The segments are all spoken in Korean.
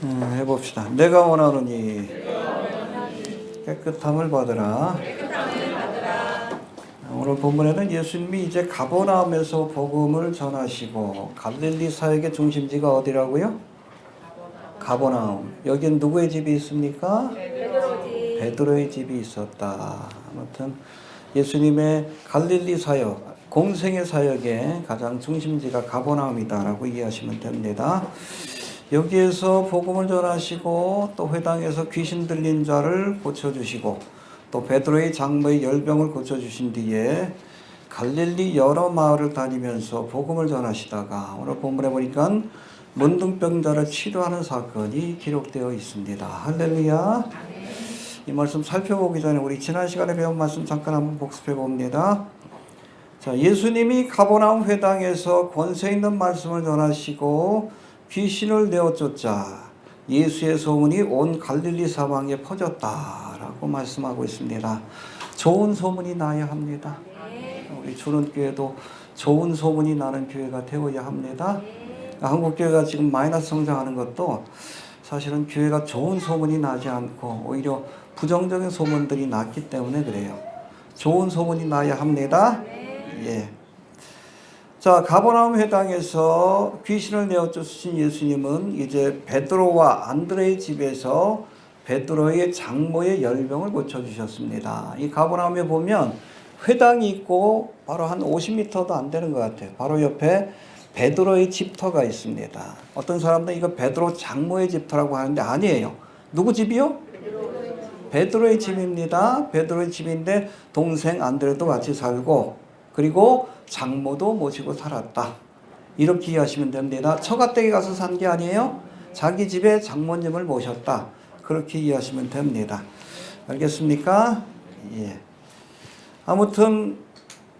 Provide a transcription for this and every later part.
해봅시다. 내가 원하노니 깨끗함을 받으라. 오늘 본문에는 예수님이 이제 가버나움에서 복음을 전하시고 갈릴리 사역의 중심지가 어디라고요? 가버나움. 여긴 누구의 집이 있습니까? 베드로의 집이 있었다. 아무튼 예수님의 갈릴리 사역, 공생의 사역의 가장 중심지가 가버나움이다라고 이해하시면 됩니다. 여기에서 복음을 전하시고 또 회당에서 귀신 들린 자를 고쳐주시고 또 베드로의 장모의 열병을 고쳐주신 뒤에 갈릴리 여러 마을을 다니면서 복음을 전하시다가 오늘 본문에 보니까 문둥병자를 치료하는 사건이 기록되어 있습니다. 할렐루야. 이 말씀 살펴보기 전에 우리 지난 시간에 배운 말씀 잠깐 한번 복습해 봅니다. 자, 예수님이 가버나움 회당에서 권세 있는 말씀을 전하시고 귀신을 내어쫓자 예수의 소문이 온 갈릴리 사방에 퍼졌다라고 말씀하고 있습니다. 좋은 소문이 나야 합니다. 우리 주는교회도 좋은 소문이 나는 교회가 되어야 합니다. 한국교회가 지금 마이너스 성장하는 것도 사실은 교회가 좋은 소문이 나지 않고 오히려 부정적인 소문들이 났기 때문에 그래요. 좋은 소문이 나야 합니다. 예. 자, 가버나움 회당에서 귀신을 내어쫓으신 예수님은 이제 베드로와 안드레의 집에서 베드로의 장모의 열병을 고쳐주셨습니다. 이 가버나움에 보면 회당이 있고 바로 한 50m도 안 되는 것 같아요. 바로 옆에 베드로의 집터가 있습니다. 어떤 사람들은 이거 베드로 장모의 집터라고 하는데 아니에요. 누구 집이요? 베드로의 집입니다. 베드로의 집인데 동생 안드레도 같이 살고 그리고 장모도 모시고 살았다. 이렇게 이해하시면 됩니다. 처가댁에 가서 산 게 아니에요. 자기 집에 장모님을 모셨다. 그렇게 이해하시면 됩니다. 알겠습니까? 예. 아무튼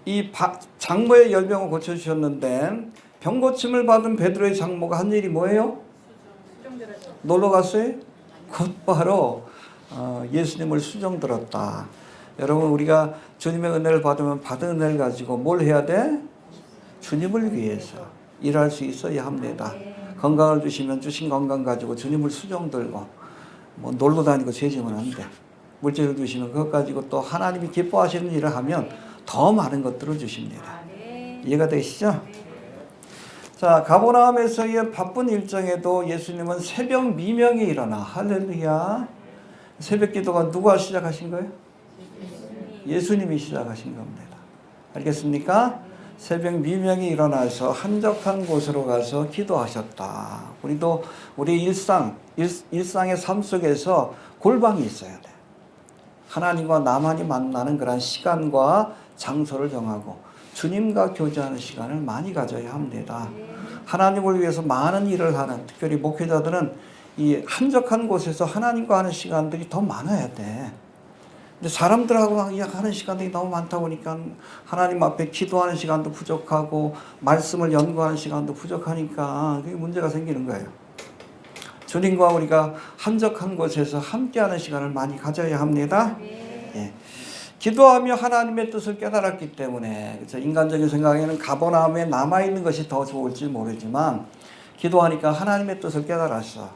이 장모의 열병을 고쳐주셨는데 병 고침을 받은 베드로의 장모가 한 일이 뭐예요? 놀러 갔어요? 곧바로 예수님을 수정 들었다. 여러분 우리가 주님의 은혜를 받으면 받은 은혜를 가지고 뭘 해야 돼? 주님을 위해서 일할 수 있어야 합니다. 건강을 주시면 주신 건강 가지고 주님을 수정 들고 뭐 놀러 다니고 죄지면 안 돼. 물질을 주시면 그것 가지고 또 하나님이 기뻐하시는 일을 하면 더 많은 것들을 주십니다. 이해가 되시죠? 자, 가버나움에서의 바쁜 일정에도 예수님은 새벽 미명에 일어나 할렐루야. 새벽 기도가 누가 시작하신 거예요? 예수님이 시작하신 겁니다. 알겠습니까? 새벽 미명에 일어나서 한적한 곳으로 가서 기도하셨다. 우리도 우리 일상의 삶 속에서 골방이 있어야 돼. 하나님과 나만이 만나는 그런 시간과 장소를 정하고 주님과 교제하는 시간을 많이 가져야 합니다. 하나님을 위해서 많은 일을 하는 특별히 목회자들은 이 한적한 곳에서 하나님과 하는 시간들이 더 많아야 돼. 근데 사람들하고 하는 시간들이 너무 많다 보니까 하나님 앞에 기도하는 시간도 부족하고 말씀을 연구하는 시간도 부족하니까 그게 문제가 생기는 거예요. 주님과 우리가 한적한 곳에서 함께하는 시간을 많이 가져야 합니다. 예. 기도하며 하나님의 뜻을 깨달았기 때문에 그렇죠? 인간적인 생각에는 가버나움에 남아있는 것이 더 좋을지 모르지만 기도하니까 하나님의 뜻을 깨달았어.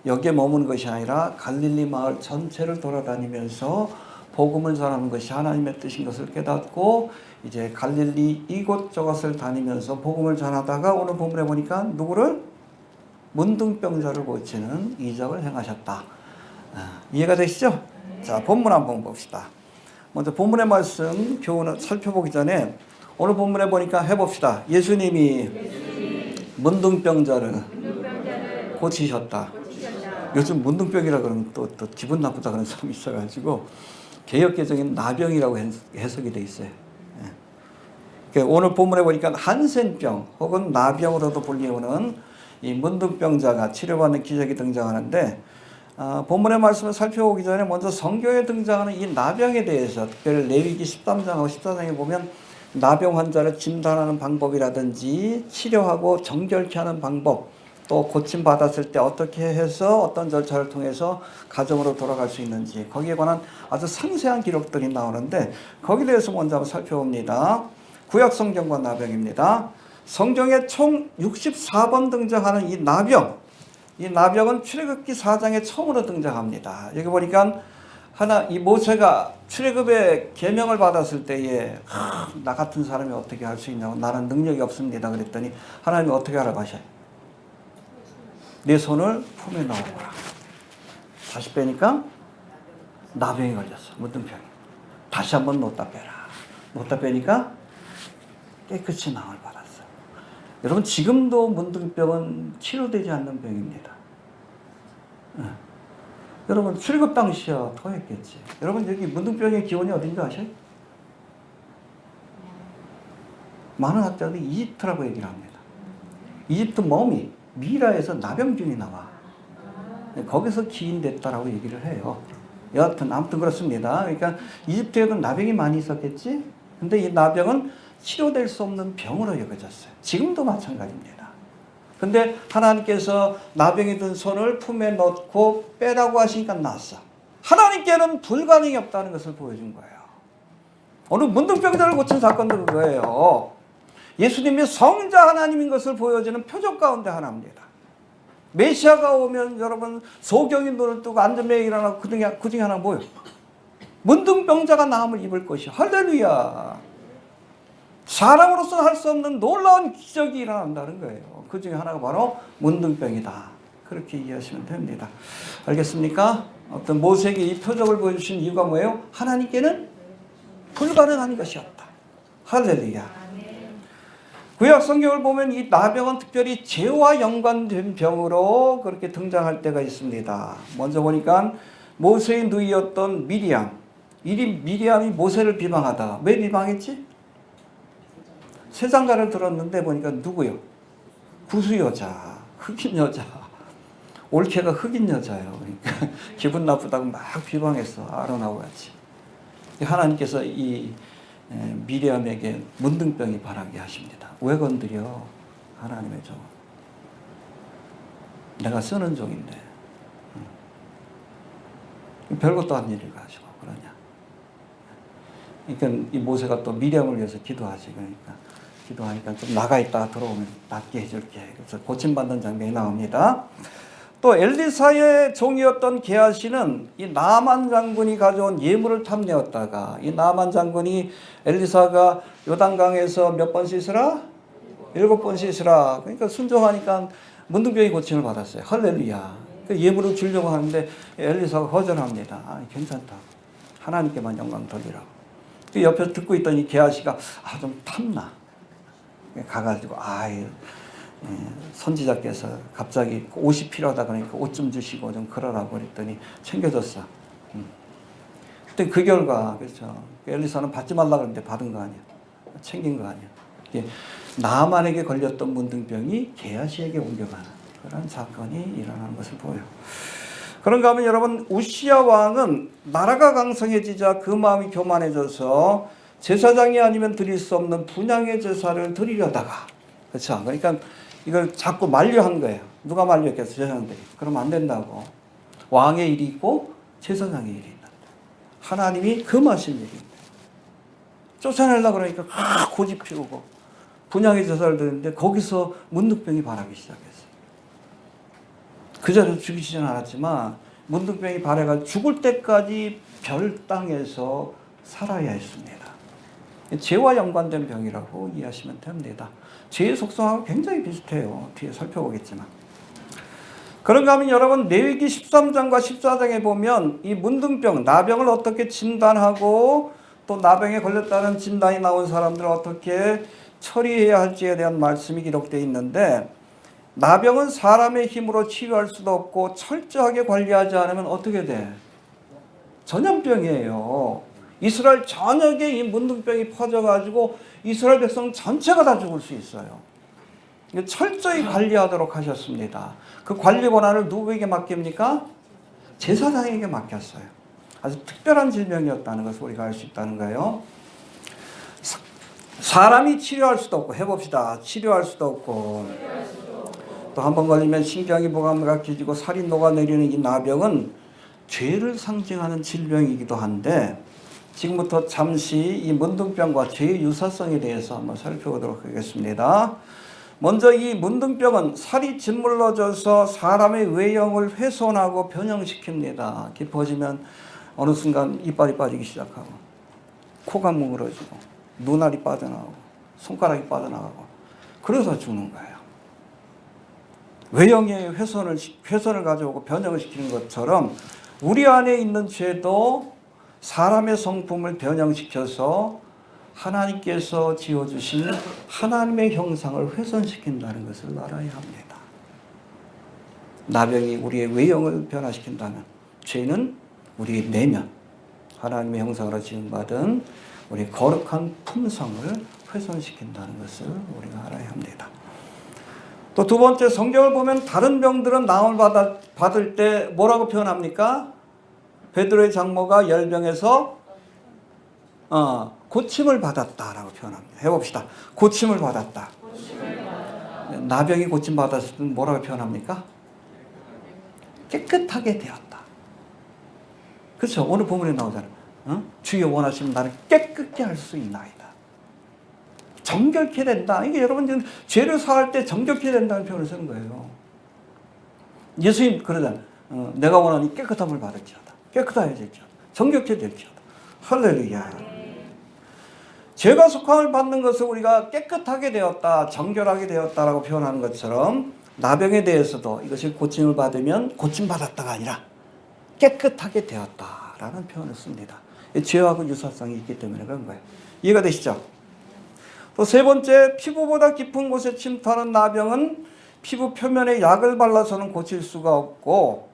여기에 머무는 것이 아니라 갈릴리 마을 전체를 돌아다니면서 복음을 전하는 것이 하나님의 뜻인 것을 깨닫고 이제 갈릴리 이곳저곳을 다니면서 복음을 전하다가 오늘 본문에 보니까 누구를? 문둥병자를 고치는 이적을 행하셨다. 이해가 되시죠? 자, 본문 한번 봅시다. 먼저 본문의 말씀 교훈을 살펴보기 전에 오늘 본문에 보니까 해봅시다. 예수님이 문둥병자를 고치셨다. 요즘 문둥병이라 그러면 또 기분 나쁘다 그런 사람이 있어가지고 개역개정에는 나병이라고 해석이 돼 있어요. 오늘 본문에 보니까 한센병 혹은 나병으로도 불리우는 이 문둥병자가 치료받는 기적이 등장하는데 본문의 말씀을 살펴보기 전에 먼저 성경에 등장하는 이 나병에 대해서 특별히 레위기 13장하고 14장에 보면 나병 환자를 진단하는 방법이라든지 치료하고 정결케 하는 방법 또 고침받았을 때 어떻게 해서 어떤 절차를 통해서 가정으로 돌아갈 수 있는지 거기에 관한 아주 상세한 기록들이 나오는데 거기에 대해서 먼저 한번 살펴봅니다. 구약성경과 나병입니다. 성경에 총 64번 등장하는 이 나병 이 나병은 출애굽기 4장에 처음으로 등장합니다. 여기 보니까 이 모세가 출애굽의 계명을 받았을 때에 나 같은 사람이 어떻게 할 수 있냐고, 나는 능력이 없습니다 그랬더니 하나님이 어떻게 하라고 하셔요? 내 손을 품에 넣어보라. 다시 빼니까 나병이 걸렸어. 문둥병이. 다시 한번 놓다 빼라. 놓다 빼니까 깨끗이 나음을 받았어. 여러분, 지금도 문둥병은 치료되지 않는 병입니다. 여러분, 출애굽 당시야 더 했겠지. 여러분, 여기 문둥병의 기원이 어딘지 아셔요? 많은 학자들이 이집트라고 얘기를 합니다. 이집트 머미 미라에서 나병균이 나와. 거기서 기인됐다라고 얘기를 해요. 여하튼 아무튼 그렇습니다. 그러니까 이집트에도 나병이 많이 있었겠지. 근데 이 나병은 치료될 수 없는 병으로 여겨졌어요. 지금도 마찬가지입니다. 근데 하나님께서 나병이 든 손을 품에 넣고 빼라고 하시니까 났어. 하나님께는 불가능이 없다는 것을 보여준 거예요. 오늘 문둥병자를 고친 사건도 그거예요. 예수님이 성자 하나님인 것을 보여주는 표적 가운데 하나입니다. 메시아가 오면 여러분 소경이 눈을 뜨고 안전병이 일어나고 그 중에 하나 뭐예요? 문둥병자가 나음을 입을 것이요. 할렐루야. 사람으로서는 할 수 없는 놀라운 기적이 일어난다는 거예요. 그 중에 하나가 바로 문둥병이다. 그렇게 이해하시면 됩니다. 알겠습니까? 어떤 모세에게 이 표적을 보여주신 이유가 뭐예요? 하나님께는 불가능한 것이 없다. 할렐루야. 구약 성경을 보면 이 나병은 특별히 죄와 연관된 병으로 그렇게 등장할 때가 있습니다. 먼저 보니까 모세의 누이였던 미리암. 이 미리암이 모세를 비방하다가, 왜 비방했지? 세상가를 들었는데 보니까 누구요? 구수 여자, 흑인 여자. 올케가 흑인 여자예요. 그러니까 기분 나쁘다고 막 비방했어. 아론하고 같이. 하나님께서 이 미리암에게 문둥병이 발하게 하십니다. 왜 건드려? 하나님의 종. 내가 쓰는 종인데. 별것도 아닌 일을 가지고 그러냐. 그러니까 이 모세가 또 미리암을 위해서 기도하지. 그러니까 기도하니까 좀 나가 있다가 들어오면 낫게 해줄게. 그래서 고침받는 장면이 나옵니다. 또 엘리사의 종이었던 게하시는 이 나만 장군이 가져온 예물을 탐내었다가, 이 나만 장군이 엘리사가 요단강에서 몇 번 씻으라? 7번 씻으라. 그러니까 순종하니까 문둥병이 고침을 받았어요. 할렐루야. 그 예물을 주려고 하는데 엘리사가 거절합니다. 아, 괜찮다. 하나님께만 영광 돌리라고. 그 옆에서 듣고 있더니 게하시가 좀 탐나. 가가지고 선지자께서 갑자기 옷이 필요하다 그러니까 옷 좀 주시고 좀 그러라고 그랬더니 챙겨줬어. 그때 그 결과, 그렇죠. 엘리사는 받지 말라 그랬는데 받은 거 아니야. 챙긴 거 아니야. 나만에게 걸렸던 문둥병이 게하시에게 옮겨가는 그런 사건이 일어나는 것을 보여요. 그런가 하면 여러분, 우시야 왕은 나라가 강성해지자 그 마음이 교만해져서 제사장이 아니면 드릴 수 없는 분향의 제사를 드리려다가, 그렇죠. 그러니까 이걸 자꾸 만류한 거예요. 누가 만류했겠어? 제사장들이. 그러면 안 된다고. 왕의 일이 있고 제사장의 일이 있는데 하나님이 금하신 일인데 쫓아내려고 그러니까 고집 피우고 분향의 제사를 드리는데 거기서 문둥병이 발하기 시작했어요. 그 자리에서 죽이지는 않았지만 문둥병이 발해가 죽을 때까지 별땅에서 살아야 했습니다. 죄와 연관된 병이라고 이해하시면 됩니다. 죄의 속성하고 굉장히 비슷해요. 뒤에 살펴보겠지만. 그런가 하면 여러분, 레위기 13장과 14장에 보면 이 문둥병, 나병을 어떻게 진단하고 또 나병에 걸렸다는 진단이 나온 사람들을 어떻게 처리해야 할지에 대한 말씀이 기록되어 있는데, 나병은 사람의 힘으로 치료할 수도 없고 철저하게 관리하지 않으면 어떻게 돼? 전염병이에요. 이스라엘 전역에 이 문둥병이 퍼져가지고 이스라엘 백성 전체가 다 죽을 수 있어요. 철저히 관리하도록 하셨습니다. 그 관리 권한을 누구에게 맡깁니까? 제사장에게 맡겼어요. 아주 특별한 질병이었다는 것을 우리가 알 수 있다는 거예요. 사람이 치료할 수도 없고, 해봅시다. 치료할 수도 없고, 또 한 번 걸리면 신경이 부감각해지고 살이 녹아내리는 이 나병은 죄를 상징하는 질병이기도 한데, 지금부터 잠시 이 문둥병과 죄의 유사성에 대해서 한번 살펴보도록 하겠습니다. 먼저 이 문둥병은 살이 짓물러져서 사람의 외형을 훼손하고 변형시킵니다. 깊어지면 어느 순간 이빨이 빠지기 시작하고 코가 뭉그러지고 눈알이 빠져나가고 손가락이 빠져나가고 그래서 죽는 거예요. 외형의 훼손을 가져오고 변형을 시키는 것처럼 우리 안에 있는 죄도 사람의 성품을 변형시켜서 하나님께서 지어주신 하나님의 형상을 훼손시킨다는 것을 알아야 합니다. 나병이 우리의 외형을 변화시킨다면 죄는 우리의 내면, 하나님의 형상으로 지음받은 우리 거룩한 품성을 훼손시킨다는 것을 우리가 알아야 합니다. 또 두 번째, 성경을 보면 다른 병들은 나음을 받을 때 뭐라고 표현합니까? 베드로의 장모가 열병에서 고침을 받았다라고 표현합니다. 해봅시다. 고침을 받았다. 나병이 고침 받았을 때는 뭐라고 표현합니까? 깨끗하게 되었다. 그렇죠? 오늘 본문에 나오잖아요. 주여 원하시면 나를 깨끗게 할 수 있나이다. 정결케 된다. 이게 여러분 지금 죄를 사할 때 정결케 된다는 표현을 쓰는 거예요. 예수님 그러잖아요. 내가 원하니 깨끗함을 받을지어다. 깨끗해질지어다. 정결케 될지어다. 할렐루야. 죄가 속함을 받는 것을 우리가 깨끗하게 되었다, 정결하게 되었다라고 표현하는 것처럼 나병에 대해서도 이것이 고침을 받으면 고침받았다가 아니라 깨끗하게 되었다라는 표현을 씁니다. 죄하고 유사성이 있기 때문에 그런 거예요. 이해가 되시죠? 또 세 번째, 피부보다 깊은 곳에 침투하는 나병은 피부 표면에 약을 발라서는 고칠 수가 없고,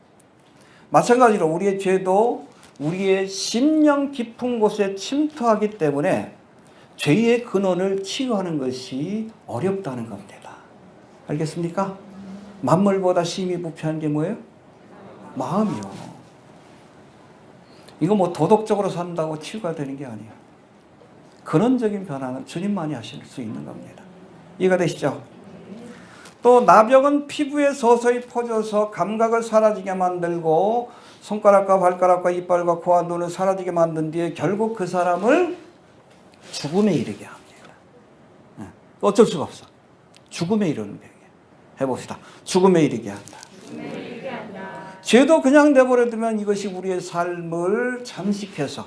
마찬가지로 우리의 죄도 우리의 심령 깊은 곳에 침투하기 때문에 죄의 근원을 치유하는 것이 어렵다는 겁니다. 알겠습니까? 만물보다 심히 부패한 게 뭐예요? 마음이요. 이거 뭐 도덕적으로 산다고 치유가 되는 게 아니에요. 근원적인 변화는 주님만이 하실 수 있는 겁니다. 이해가 되시죠? 또 나병은 피부에 서서히 퍼져서 감각을 사라지게 만들고 손가락과 발가락과 이빨과 코와 눈을 사라지게 만든 뒤에 결국 그 사람을 죽음에 이르게 합니다. 어쩔 수가 없어. 죽음에 이르는 병이에요. 해봅시다. 죽음에 이르게 한다. 죄도 그냥 내버려두면 이것이 우리의 삶을 잠식해서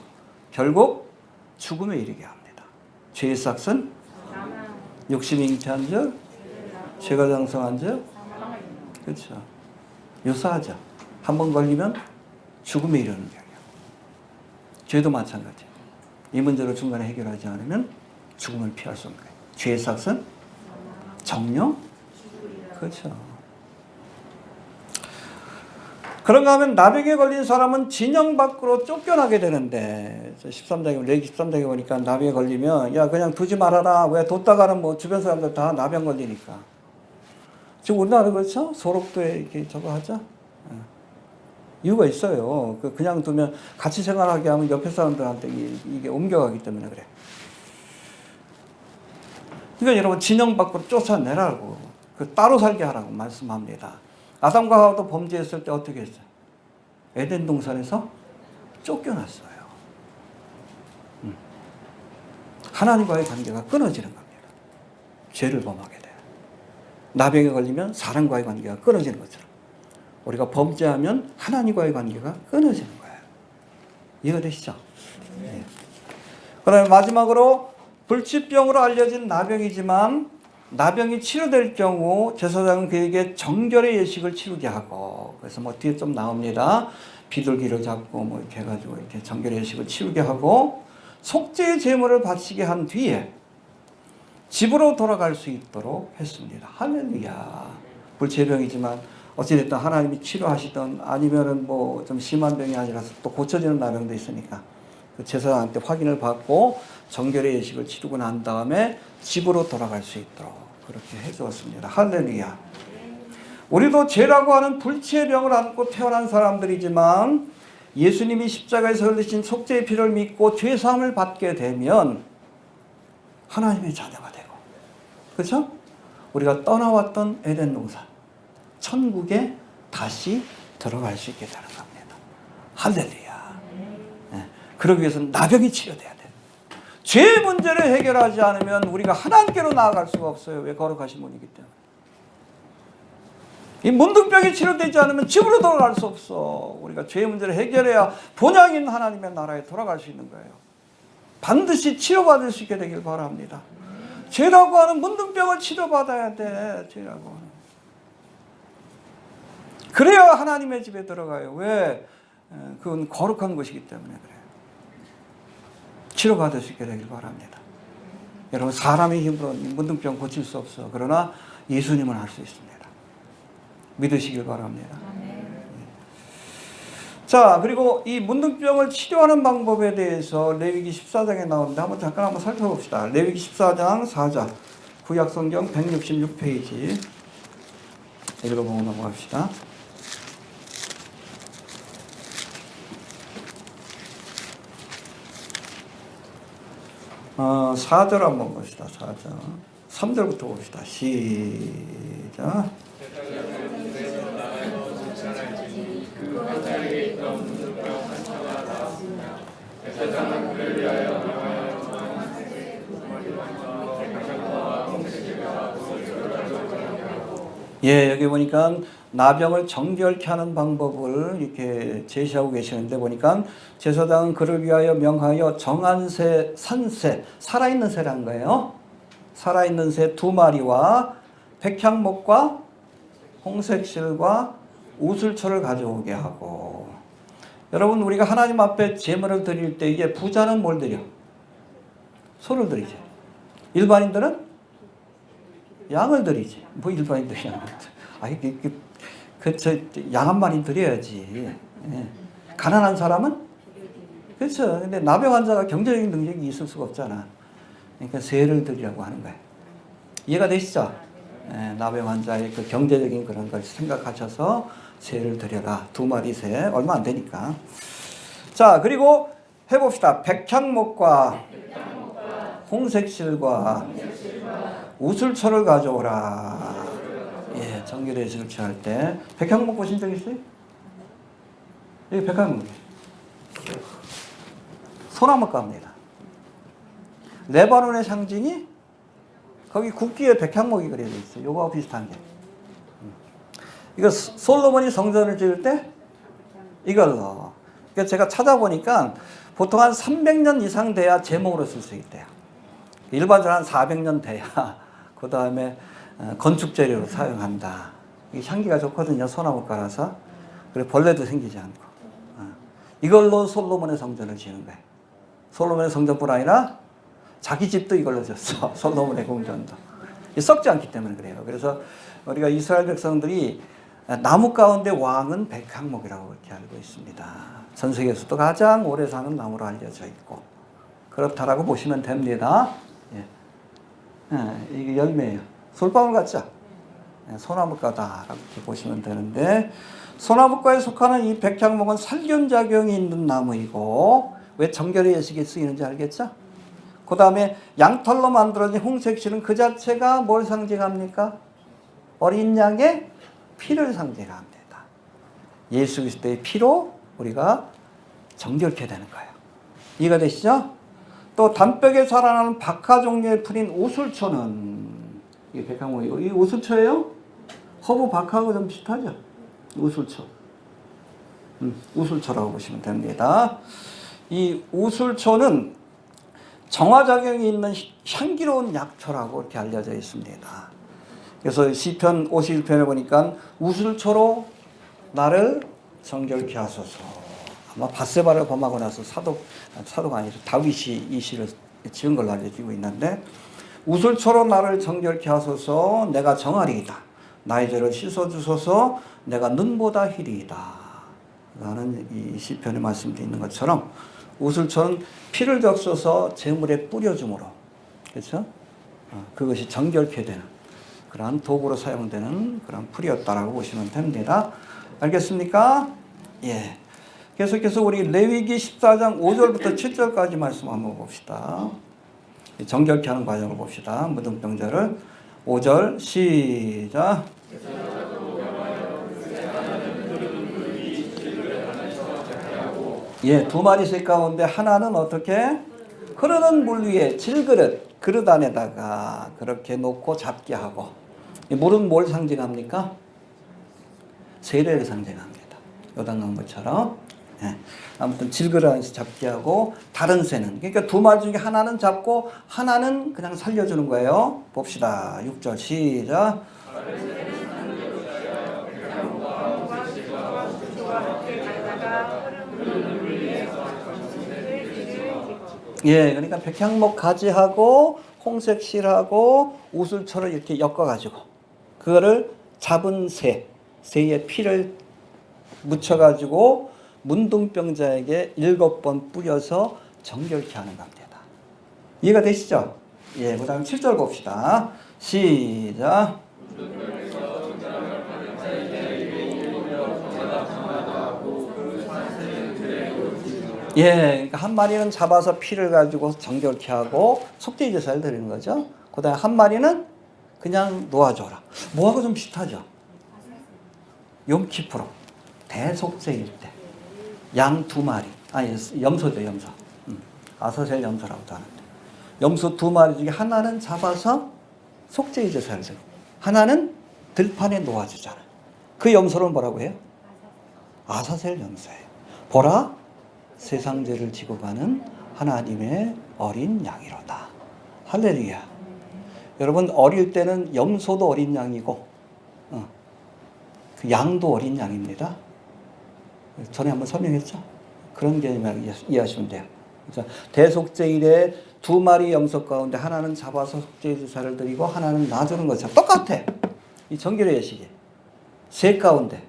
결국 죽음에 이르게 합니다. 죄의 삭은 욕심이 잉태한 적, 죄가 장성한 적, 그렇죠. 유사하죠. 한 번 걸리면 죽음에 이르는 병이에요. 죄도 마찬가지예요. 이 문제를 중간에 해결하지 않으면 죽음을 피할 수 없는 거예요. 죄의 삭은 정령, 그렇죠. 그런가 하면 나병에 걸린 사람은 진영 밖으로 쫓겨나게 되는데 13장에 레기 13장에 보니까 나병에 걸리면 야 그냥 두지 말아라. 왜 뒀다가는 뭐 주변 사람들 다 나병 걸리니까. 지금 우리나라 그렇죠? 소록도에 이렇게 저거 하죠? 이유가 있어요. 그냥 두면 같이 생활하게 하면 옆에 사람들한테 이게 옮겨가기 때문에 그래. 그러니까 여러분 진영 밖으로 쫓아내라고 따로 살게 하라고 말씀합니다. 아담과 하와도 범죄했을 때 어떻게 했어요? 에덴 동산에서 쫓겨났어요. 하나님과의 관계가 끊어지는 겁니다. 죄를 범하게 돼요. 나병에 걸리면 사람과의 관계가 끊어지는 것처럼 우리가 범죄하면 하나님과의 관계가 끊어지는 거예요. 이해가 되시죠? 네. 그다음에 마지막으로 불치병으로 알려진 나병이지만 나병이 치료될 경우 제사장은 그에게 정결의 예식을 치르게 하고, 그래서 뭐 뒤에 좀 나옵니다. 비둘기를 잡고 뭐 이렇게 해가지고 이렇게 정결의 예식을 치르게 하고 속죄의 제물을 바치게 한 뒤에 집으로 돌아갈 수 있도록 했습니다. 할렐루야. 불치병이지만 어찌됐든 하나님이 치료하시던 아니면은 뭐 좀 심한 병이 아니라서 또 고쳐지는 나병도 있으니까 그 제사장한테 확인을 받고 정결의 예식을 치르고 난 다음에 집으로 돌아갈 수 있도록 그렇게 해주었습니다. 할렐루야. 우리도 죄라고 하는 불치의 병을 안고 태어난 사람들이지만 예수님이 십자가에서 흘리신 속죄의 피를 믿고 죄사함을 받게 되면 하나님의 자녀가 되고, 그렇죠? 우리가 떠나왔던 에덴 동산, 천국에 다시 들어갈 수 있게 되는 겁니다. 할렐루야. 네. 그러기 위해서는 나병이 치료돼야 돼요. 죄 문제를 해결하지 않으면 우리가 하나님께로 나아갈 수가 없어요. 왜? 거룩하신 분이기 때문에. 이 문둥병이 치료되지 않으면 집으로 돌아갈 수 없어. 우리가 죄 문제를 해결해야 본향인 하나님의 나라에 돌아갈 수 있는 거예요. 반드시 치료받을 수 있게 되길 바랍니다. 죄라고 하는 문둥병을 치료받아야 돼. 죄라고 하는. 그래야 하나님의 집에 들어가요. 왜? 그건 거룩한 것이기 때문에 그래요. 치료받을 수 있게 되길 바랍니다. 여러분, 사람의 힘으로 문둥병 고칠 수 없어. 그러나 예수님은 할 수 있습니다. 믿으시길 바랍니다. 자, 그리고 이 문둥병을 치료하는 방법에 대해서 레위기 14장에 나오는데 잠깐 한번 살펴봅시다. 레위기 14장 4절 구약성경 166페이지 읽어보고 넘어갑시다. 4절 한번 봅시다. 4절 3절부터 봅시다. 시작. 예, 여기 보니까 나병을 정결케 하는 방법을 이렇게 제시하고 계시는데 보니까 제사장은 그를 위하여 명하여 정한 새, 산새, 살아있는 새란 거예요. 살아있는 새 2마리와 백향목과 홍색실과 우슬초를 가져오게 하고. 여러분, 우리가 하나님 앞에 제물을 드릴 때 이게 부자는 뭘 드려? 소를 드리지. 일반인들은 양을 드리지. 뭐 일반인들이 양을 드리지. 양 한 마리 드려야지. 예. 가난한 사람은? 그렇죠. 근데 나병 환자가 경제적인 능력이 있을 수가 없잖아. 그러니까 새를 드리라고 하는 거예요. 이해가 되시죠? 예, 나병 환자의 그 경제적인 그런 걸 생각하셔서 새를 드려라. 2마리 새. 얼마 안 되니까. 자, 그리고 해봅시다. 백향목과 홍색실과 우슬초를 가져오라. 예, 정결의 설치할 때. 백향목 보신 적 있어요? 여기 백향목. 소나무가입니다. 레바논의 상징이 거기 국기에 백향목이 그려져 있어요. 요거와 비슷한 게. 이거 솔로몬이 성전을 지을 때 이걸로. 그러니까 제가 찾아보니까 보통 한 300년 이상 돼야 제목으로 쓸 수 있대요. 일반적으로 한 400년 돼야 그 다음에 건축재료로 사용한다. 이게 향기가 좋거든요. 소나무가라서. 그리고 벌레도 생기지 않고. 이걸로 솔로몬의 성전을 지은 거예요. 솔로몬의 성전뿐 아니라 자기 집도 이걸로 졌어. 솔로몬의 궁전도. 썩지 않기 때문에 그래요. 그래서 우리가 이스라엘 백성들이 나무 가운데 왕은 백향목이라고 그렇게 알고 있습니다. 전 세계에서도 가장 오래 사는 나무로 알려져 있고 그렇다라고 보시면 됩니다. 예. 이게 열매예요. 솔방울 같죠? 예, 소나무가다라고 이렇게 보시면 되는데 소나무과에 속하는 이 백향목은 살균작용이 있는 나무이고 왜 정결의 예식에 쓰이는지 알겠죠? 그 다음에 양털로 만들어진 홍색실은 그 자체가 뭘 상징합니까? 어린 양의 피를 상징합니다. 예수 그리스도의 피로 우리가 정결케 되는 거예요. 이해가 되시죠? 또 담백에 자라나는 박하 종류의 풀인 우슬초는 이게 백향목이고 이 우슬초예요? 허브 박하하고 좀 비슷하죠? 우슬초. 우슬초라고 보시면 됩니다. 이 우슬초는 정화작용이 있는 향기로운 약초라고 이렇게 알려져 있습니다. 그래서 시편 51편에 보니까 우슬초로 나를 정결케 하소서. 아마 밧세바를 범하고 나서 사도가 아니라 다윗이 이 시를 지은 걸로 알려지고 있는데 우슬초로 나를 정결케 하소서. 내가 정하리이다. 나의 죄를 씻어주소서. 내가 눈보다 희리이다. 라는 이 시편의 말씀도 있는 것처럼 우슬초는 피를 적셔서 제물에 뿌려줌으로, 그렇죠? 그것이 정결케 되는 그러한 도구로 사용되는 그런 풀이었다라고 보시면 됩니다. 알겠습니까? 예. 계속해서 우리 레위기 14장 5절부터 7절까지 말씀 한번 봅시다. 정결케 하는 과정을 봅시다. 무등병자를 5절 시작. 예, 2마리 새 가운데 하나는 어떻게? 흐르는 물 위에 질그릇, 그릇 안에다가 그렇게 놓고 잡게 하고. 이 물은 뭘 상징합니까? 세례를 상징합니다. 요단강물처럼. 예. 아무튼 질그릇 안에서 잡게 하고 다른 새는, 그러니까 두 마리 중에 하나는 잡고 하나는 그냥 살려주는 거예요. 봅시다. 6절 시작. 예, 그러니까 백향목 가지하고 홍색 실하고 우슬초를 이렇게 엮어가지고 그거를 잡은 새의 피를 묻혀가지고 문둥병자에게 7번 뿌려서 정결케 하는 겁니다. 이해가 되시죠? 예, 그 다음 7절 봅시다. 시작. 예, 그러니까 한 마리는 잡아서 피를 가지고 정결케 하고 속죄 제사를 드리는 거죠. 그 다음에 한 마리는 그냥 놓아줘라. 뭐하고 좀 비슷하죠? 용키프로 대속죄일 때 양 2마리, 아니 염소죠, 염소. 아사셀 염소라고도 하는데 염소 2마리 중에 하나는 잡아서 속죄 제사를 드리고 하나는 들판에 놓아주잖아요. 그 염소는 뭐라고 해요? 아사셀 염소예요. 보라, 세상 죄를 지고 가는 하나님의 어린 양이로다. 할렐루야. 여러분, 어릴 때는 염소도 어린 양이고 그 양도 어린 양입니다. 전에 한번 설명했죠? 그런 개념을 이해하시면 돼요. 그래서 대속죄일에 2마리 염소 가운데 하나는 잡아서 속죄 제사를 드리고 하나는 놔주는 것처럼 똑같아. 이 정결의 예식이 새 가운데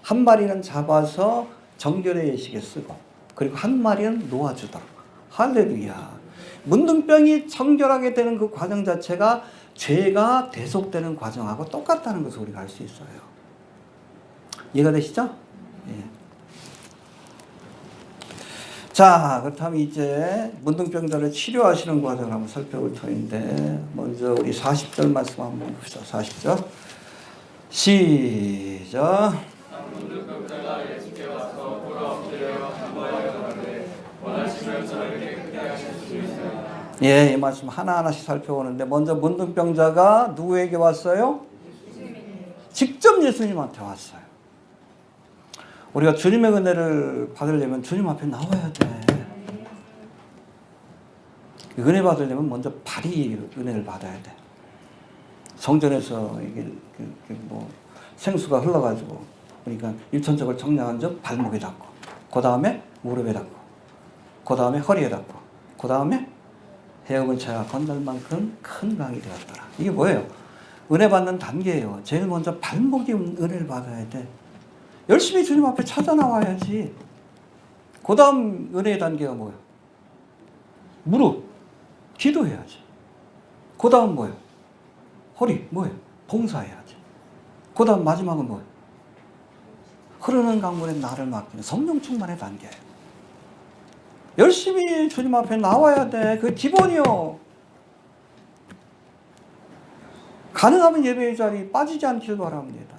한 마리는 잡아서 정결의 예식에 쓰고 그리고 한 마리는 놓아주도록. 할렐루야. 문둥병이 정결하게 되는 그 과정 자체가 죄가 대속되는 과정하고 똑같다는 것을 우리가 알 수 있어요. 이해가 되시죠? 예. 자, 그렇다면 이제 문둥병자를 치료하시는 과정을 한번 살펴볼 터인데 먼저 우리 40절 말씀 한번 봅시다. 40절 시작. 문둥병자가 예수께 와서 보라 엎드려 간구하여 가로되 원하시면 저를 깨끗게 하실 수 있나이다. 예, 이 말씀 하나하나씩 살펴보는데 먼저 문둥병자가 누구에게 왔어요? 직접 예수님한테 왔어요. 우리가 주님의 은혜를 받으려면 주님 앞에 나와야 돼. 은혜 받으려면 먼저 발이 은혜를 받아야 돼. 성전에서 이게 뭐 생수가 흘러가지고 그러니까 일천적을 청량한 적 발목에 닿고, 그 다음에 무릎에 닿고, 그 다음에 허리에 닿고, 그 다음에 헤엄을 쳐야 건널 만큼 큰 강이 되었더라. 이게 뭐예요? 은혜 받는 단계예요. 제일 먼저 발목이 은혜를 받아야 돼. 열심히 주님 앞에 찾아 나와야지. 그 다음 은혜의 단계가 뭐예요? 무릎, 기도해야지. 그 다음 뭐예요? 허리, 뭐예요? 봉사해야지. 그 다음 마지막은 뭐예요? 흐르는 강물에 나를 맡기는 성령 충만의 단계예요. 열심히 주님 앞에 나와야 돼. 그게 기본이요. 가능하면 예배의 자리 빠지지 않길 바랍니다.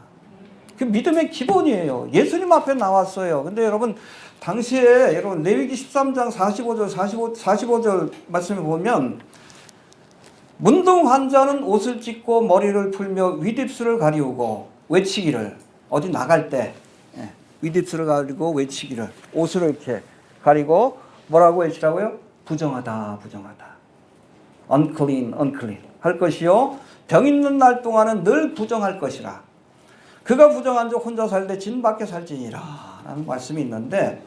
그 믿음의 기본이에요. 예수님 앞에 나왔어요. 근데 여러분, 당시에 여러분 레위기 13장 45절 말씀을 보면 문둥 환자는 옷을 찢고 머리를 풀며 윗입술을 가리우고 외치기를, 어디 나갈 때 윗입술을 가리고 외치기를, 옷을 이렇게 가리고 뭐라고 외치라고요? 부정하다, 부정하다. unclean, unclean 할 것이요. 병 있는 날 동안은 늘 부정할 것이라. 그가 부정한 적 혼자 살되 진밖에 살지니라 라는 말씀이 있는데,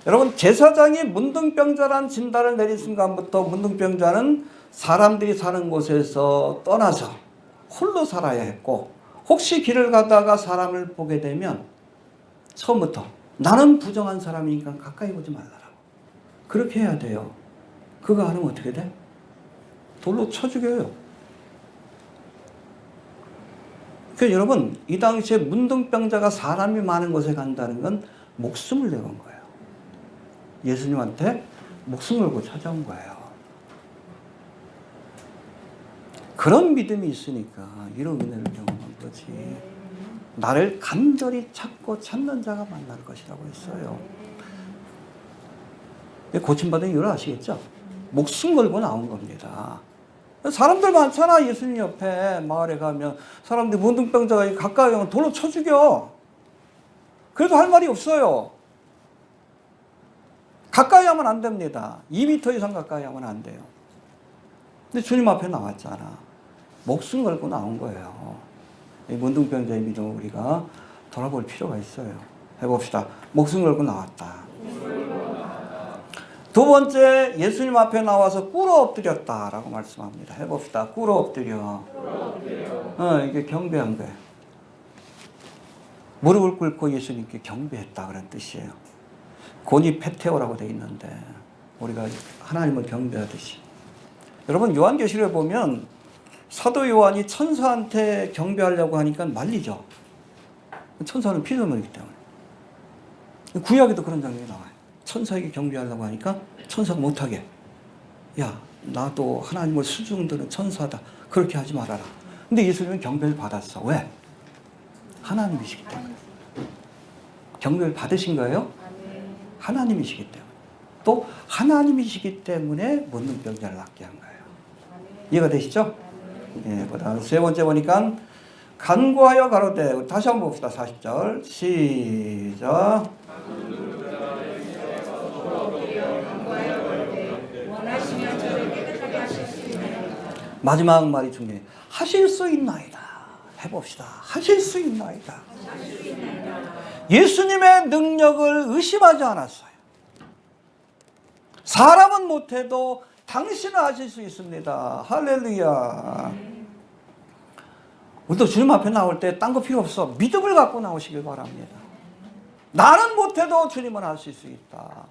여러분, 제사장이 문둥병자란 진단을 내린 순간부터 문둥병자는 사람들이 사는 곳에서 떠나서 홀로 살아야 했고, 혹시 길을 가다가 사람을 보게 되면 처음부터 나는 부정한 사람이니까 가까이 오지 말라라고 그렇게 해야 돼요. 그거 안 하면 어떻게 돼? 돌로 쳐 죽여요. 그러니까 여러분, 이 당시에 문둥병자가 사람이 많은 곳에 간다는 건 목숨을 내건 거예요. 예수님한테 목숨을 걸고 찾아온 거예요. 그런 믿음이 있으니까 이런 은혜를 경험한 거지. 나를 간절히 찾고 찾는 자가 만날 것이라고 했어요. 고침받은 이유를 아시겠죠? 목숨 걸고 나온 겁니다. 사람들 많잖아. 예수님 옆에 마을에 가면 사람들이 문둥병자가 가까이 오면 돌로 쳐 죽여. 그래도 할 말이 없어요. 가까이 하면 안 됩니다. 2m 이상 가까이 하면 안 돼요. 근데 주님 앞에 나왔잖아. 목숨 걸고 나온 거예요. 이 문둥병자의 믿음을 우리가 돌아볼 필요가 있어요. 해봅시다. 목숨 걸고 나왔다. 두 번째, 예수님 앞에 나와서 꿇어 엎드렸다라고 말씀합니다. 해봅시다. 꿇어 엎드려. 이게 경배한 거예요. 무릎을 꿇고 예수님께 경배했다 그런 뜻이에요. 고니 페테오라고 되어 있는데 우리가 하나님을 경배하듯이. 여러분 요한계시록에 보면 사도 요한이 천사한테 경배하려고 하니까 말리죠. 천사는 피조물이기 때문에. 구약에도 그런 장면이 나와요. 천사에게 경배하려고 하니까 천사가 못하게. 야, 나도 하나님을 수중드는 천사다. 그렇게 하지 말아라. 근데 예수님은 경배를 받았어. 왜? 하나님이시기 때문에. 경배를 받으신 거예요? 하나님이시기 때문에. 또 하나님이시기 때문에 문둥병자를 낫게 한 거예요. 이해가 되시죠? 예, 그다음 세 번째 보니까 간구하여 가로되, 다시 한번 봅시다. 40절 시작. 마지막 말이 중요해요. 하실 수 있나이다. 해봅시다. 하실 수 있나이다. 예수님의 능력을 의심하지 않았어요. 사람은 못해도 당신은 하실 수 있습니다. 할렐루야. 우리도 주님 앞에 나올 때 딴 거 필요 없어. 믿음을 갖고 나오시길 바랍니다. 나는 못해도 주님은 하실 수 있다.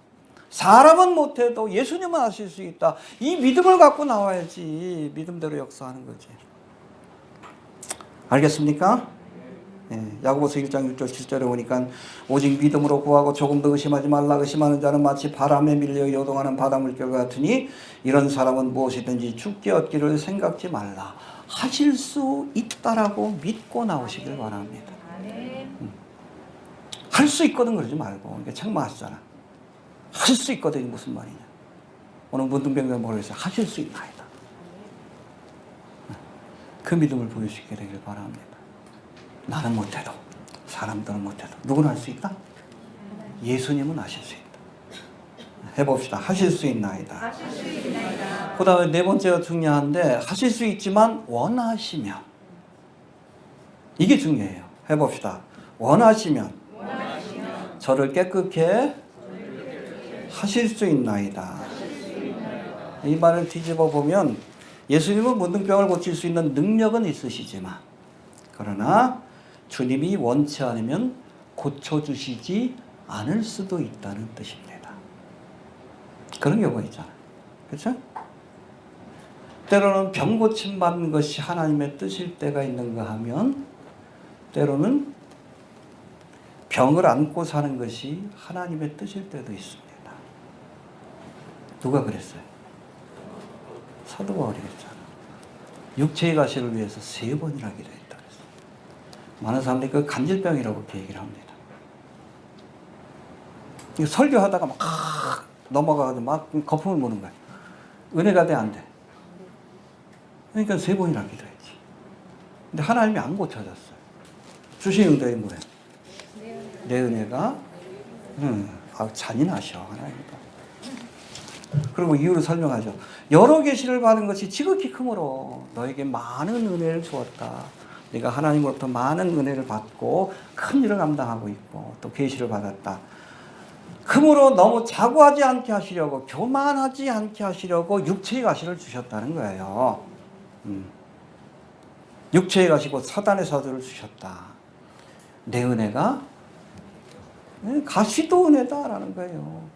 사람은 못해도 예수님은 하실 수 있다. 이 믿음을 갖고 나와야지 믿음대로 역사하는 거지. 알겠습니까? 예, 야고보서 1장 6절 7절에 보니까 오직 믿음으로 구하고 조금 더 의심하지 말라. 의심하는 자는 마치 바람에 밀려 요동하는 바닷물결 같으니 이런 사람은 무엇이든지 죽게 얻기를 생각지 말라. 하실 수 있다라고 믿고 나오시길 바랍니다. 할 수 있거든 그러지 말고. 이게 책망하시잖아. 할 수 있거든이 무슨 말이냐. 오늘 문둥병자 뭐라고 했어요? 하실 수 있나이다. 그 믿음을 보여주시게 되길 바랍니다. 나는 못해도, 사람들은 못해도 누구는 할 수 있다? 예수님은 하실 수 있다. 해봅시다. 하실 수 있나이다. 그 다음에 네 번째가 중요한데, 하실 수 있지만 원하시면, 이게 중요해요. 해봅시다. 원하시면 저를 깨끗게 하실 수 있나이다. 이 말을 뒤집어 보면 예수님은 문둥병을 고칠 수 있는 능력은 있으시지만, 그러나 주님이 원치 않으면 고쳐주시지 않을 수도 있다는 뜻입니다. 그런 경우가 있잖아요. 그렇죠? 때로는 병 고침 받는 것이 하나님의 뜻일 때가 있는가 하면, 때로는 병을 안고 사는 것이 하나님의 뜻일 때도 있습니다. 누가 그랬어요? 사도 바울이 그랬잖아. 육체의 가시를 위해서 3번이나 기도했다 그랬어. 많은 사람들이 그 간질병이라고 그렇게 얘기를 합니다. 설교하다가 막 넘어가가지고 막 거품을 무는 거야. 은혜가 돼, 안 돼? 그러니까 3번이나 기도했지. 근데 하나님이 안 고쳐졌어요. 주신 응답이 뭐예요? 내 은혜가 잔인하셔 하나님도. 그리고 이유를 설명하죠. 여러 계시를 받은 것이 지극히 크므로 너에게 많은 은혜를 주었다. 네가 하나님으로부터 많은 은혜를 받고 큰 일을 감당하고 있고 또 계시를 받았다. 그러므로 너무 자고하지 않게 하시려고, 교만하지 않게 하시려고 육체의 가시를 주셨다는 거예요. 육체의 가시고 사단의 사도를 주셨다. 내 은혜가 가시도 은혜다라는 거예요.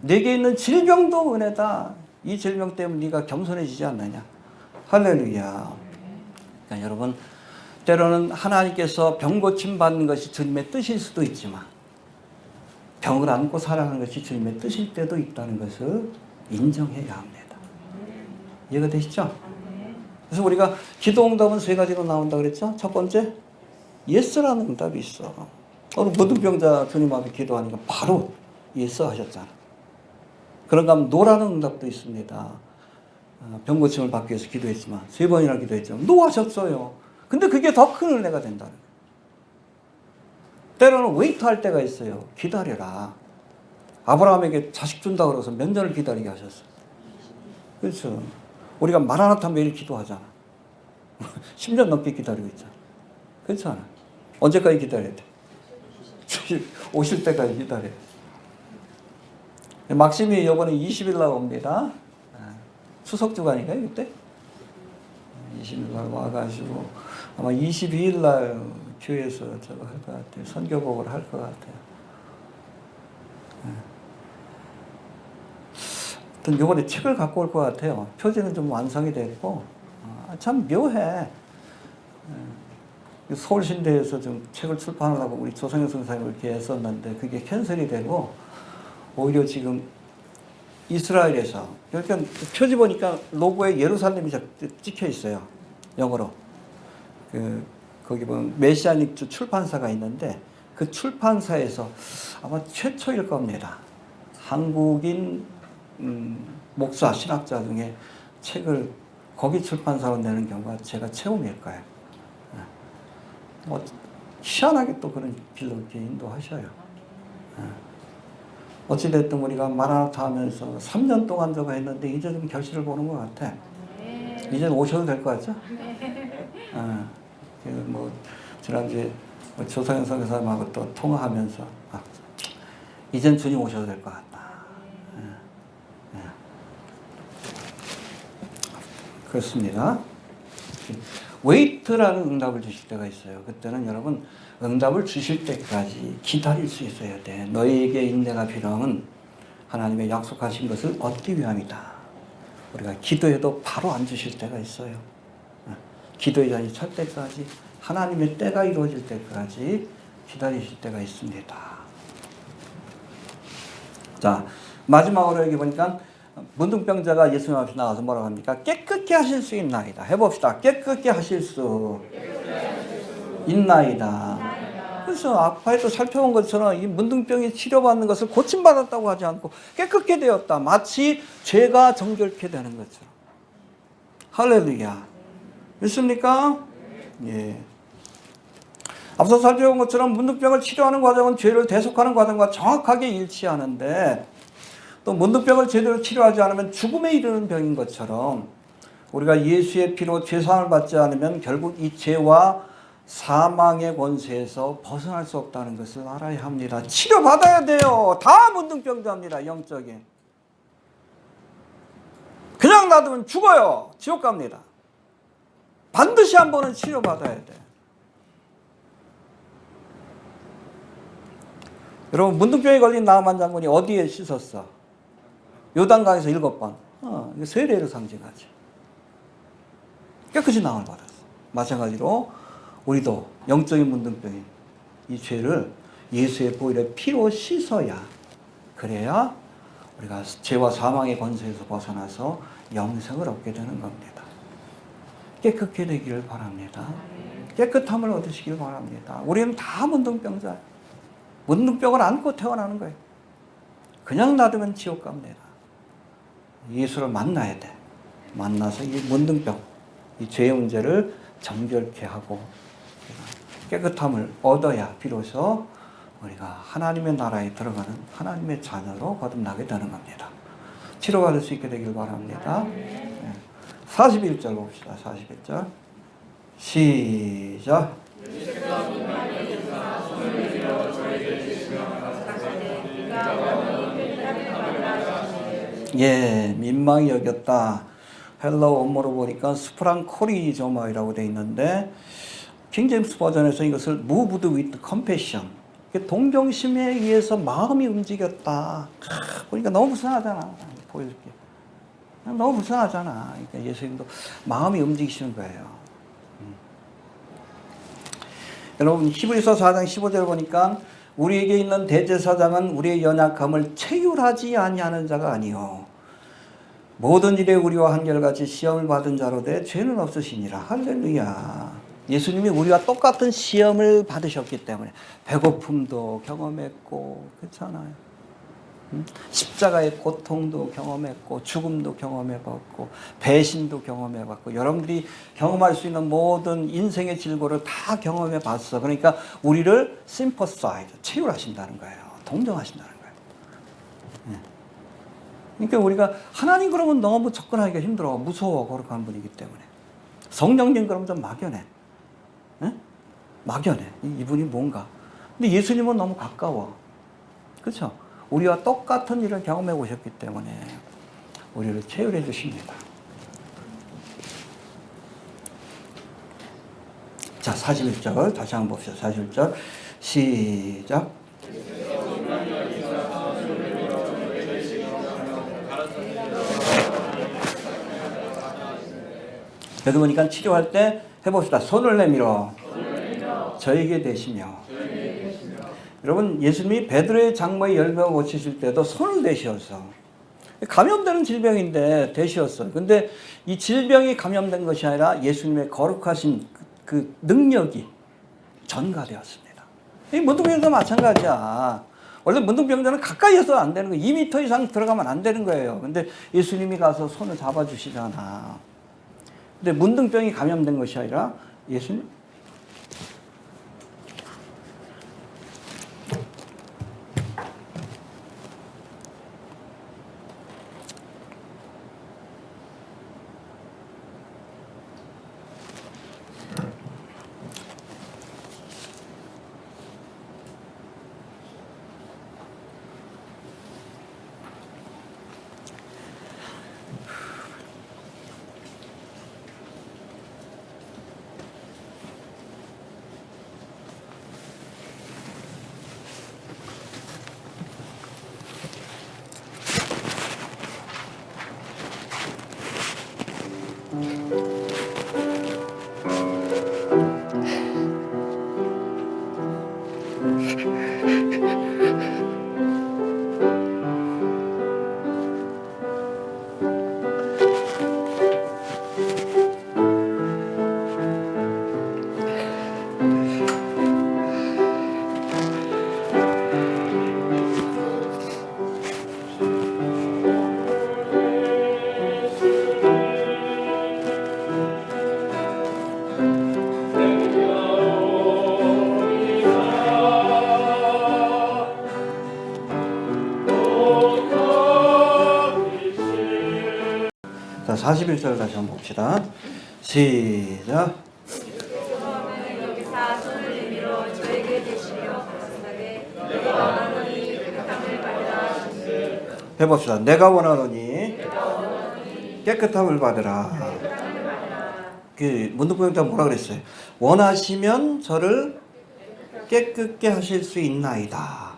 내게 있는 질병도 은혜다. 이 질병 때문에 네가 겸손해지지 않느냐. 할렐루야. 그러니까 여러분, 때로는 하나님께서 병 고침 받는 것이 주님의 뜻일 수도 있지만 병을 안고 살아가는 것이 주님의 뜻일 때도 있다는 것을 인정해야 합니다. 이해가 되시죠? 그래서 우리가 기도 응답은 3가지로 나온다 그랬죠? 첫 번째, 예스라는 응답이 있어. 오늘 문둥병자 주님 앞에 기도하니까 바로 예스 하셨잖아. 그런가 하면 노라는 응답도 있습니다. 병 고침을 받기 위해서 기도했지만 3번이나 기도했지만 노하셨어요. 근데 그게 더 큰 은혜가 된다는 거예요. 때로는 웨이트할 때가 있어요. 기다려라. 아브라함에게 자식 준다 그래서 몇 년을 기다리게 하셨어요. 그렇죠. 우리가 마라나타 매일 기도하잖아. 10년 넘게 기다리고 있잖아. 그렇잖아. 언제까지 기다려야 돼? 오실 때까지 기다려야 돼. 막심이 이번에 20일 날 옵니다. 추석 주간인가요 그때? 20일 날 와가지고 아마 22일 날 교회에서 저거 할 것 같아요. 선교복을 할 것 같아요. 하여튼 요번에 책을 갖고 올 것 같아요. 표지는 좀 완성이 됐고 참 묘해. 서울신대에서 좀 책을 출판하려고 우리 조성현 선생님을 이렇게 했었는데 그게 캔슬이 되고 오히려 지금 이스라엘에서 그러니까 표지 보니까 로고에 예루살렘이 찍혀 있어요. 영어로. 거기 보면 메시아닉 출판사가 있는데 그 출판사에서 아마 최초일 겁니다. 한국인 목사, 신학자 중에 책을 거기 출판사로 내는 경우가 제가 처음일 거예요. 뭐 희한하게 또 그런 길로 이렇게 인도하셔요. 어찌됐든 우리가 마라나타 하면서 3년 동안 저거 했는데 이제 좀 결실을 보는 것 같아. 이제는 오셔도 될 것 같죠? 뭐 지난주에 조상현 선교사님하고 또 통화하면서 이젠 주님 오셔도 될 것 같다. 그렇습니다. 웨이트라는 응답을 주실 때가 있어요. 그때는 여러분 응답을 주실 때까지 기다릴 수 있어야 돼. 너희에게 인내가 필요함은 하나님의 약속하신 것을 얻기 위함이다. 우리가 기도해도 바로 안 주실 때가 있어요. 기도의 잔이 찰 때까지 하나님의 때가 이루어질 때까지 기다리실 때가 있습니다. 자, 마지막으로 여기 보니까 문둥병자가 예수님 앞에 나가서 뭐라고 합니까? 깨끗게 하실 수 있나이다. 해봅시다. 깨끗게 하실 수 있나이다. 그래서 아파에서 살펴본 것처럼 이 문둥병이 치료받는 것을 고침받았다고 하지 않고 깨끗게 되었다. 마치 죄가 정결케 되는 것처럼. 할렐루야. 믿습니까? 예. 앞서 살펴본 것처럼 문둥병을 치료하는 과정은 죄를 대속하는 과정과 정확하게 일치하는데 또 문둥병을 제대로 치료하지 않으면 죽음에 이르는 병인 것처럼 우리가 예수의 피로 죄사함을 받지 않으면 결국 이 죄와 사망의 권세에서 벗어날 수 없다는 것을 알아야 합니다. 치료받아야 돼요. 다 문둥병자입니다. 영적인. 그냥 놔두면 죽어요. 지옥 갑니다. 반드시 한 번은 치료받아야 돼. 여러분 문둥병에 걸린 나아만 장군이 어디에 씻었어? 요단강에서 7번. 이거 세례를 상징하지. 깨끗이 나음을 받았어. 마찬가지로 우리도 영적인 문둥병인 이 죄를 예수의 보혈의 피로 씻어야 그래야 우리가 죄와 사망의 권세에서 벗어나서 영생을 얻게 되는 겁니다. 깨끗게 되기를 바랍니다. 깨끗함을 얻으시길 바랍니다. 우리는 다 문둥병자예요. 문둥병을 안고 태어나는 거예요. 그냥 놔두면 지옥 갑니다. 예수를 만나야 돼. 만나서 이 문둥병, 이 죄의 문제를 정결케 하고 깨끗함을 얻어야 비로소 우리가 하나님의 나라에 들어가는 하나님의 자녀로 거듭나게 되는 겁니다. 치료받을 수 있게 되길 바랍니다. 41절 봅시다. 41절. 시작. 예, 민망히 여겼다. 헬러 원어로 보니까 스프랑코리조마이라고 되어 있는데 킹제임스 버전에서 이것을 moved with compassion. 동정심에 의해서 마음이 움직였다. 보니까 너무 불쌍하잖아. 보여줄게. 너무 불쌍하잖아. 그러니까 예수님도 마음이 움직이시는 거예요. 여러분 히브리서 4장 15절 보니까 우리에게 있는 대제사장은 우리의 연약함을 체휼하지 아니하는 자가 아니요 모든 일에 우리와 한결같이 시험을 받은 자로 돼 죄는 없으시니라. 할렐루야. 예수님이 우리와 똑같은 시험을 받으셨기 때문에 배고픔도 경험했고 그렇잖아요. 십자가의 고통도 경험했고 죽음도 경험해봤고 배신도 경험해봤고 여러분들이 경험할 수 있는 모든 인생의 질고를 다 경험해봤어. 그러니까 우리를 sympathize, 체휼하신다는 거예요. 동정하신다는 거예요. 그러니까 우리가 하나님 그러면 너무 접근하기가 힘들어. 무서워. 거룩한 분이기 때문에. 성령님 그러면 좀 막연해. 막연해. 이분이 뭔가. 근데 예수님은 너무 가까워. 그렇죠? 우리와 똑같은 일을 경험해 오셨기 때문에 우리를 체휼해 주십니다. 자, 41절 다시 한번 봅시다. 41절 시작. 여기 보니까 치료할 때 해봅시다. 손을 내밀어 저에게 대시며. 여러분 예수님이 베드로의 장모의 열병을 고치실 때도 손을 대시어서 감염되는 질병인데 대시었어요. 근데 이 질병이 감염된 것이 아니라 예수님의 거룩하신 그 능력이 전가되었습니다. 이 문둥병자도 마찬가지야. 원래 문둥병자는 가까이에서 안 되는 거예요. 2m 이상 들어가면 안 되는 거예요. 근데 예수님이 가서 손을 잡아주시잖아. 근데 문둥병이 감염된 것이 아니라 예수님 자, 41절 다시 한번 봅시다. 시작. 여기서 손을 내밀어 저에게 대시며 가라사대 내가 원하노니 그 땅을 받으라. 해봅시다. 내가 원하노니 깨끗함을 받으라. 그 문둥병자 뭐라 그랬어요? 원하시면 저를 깨끗게 하실 수 있나이다.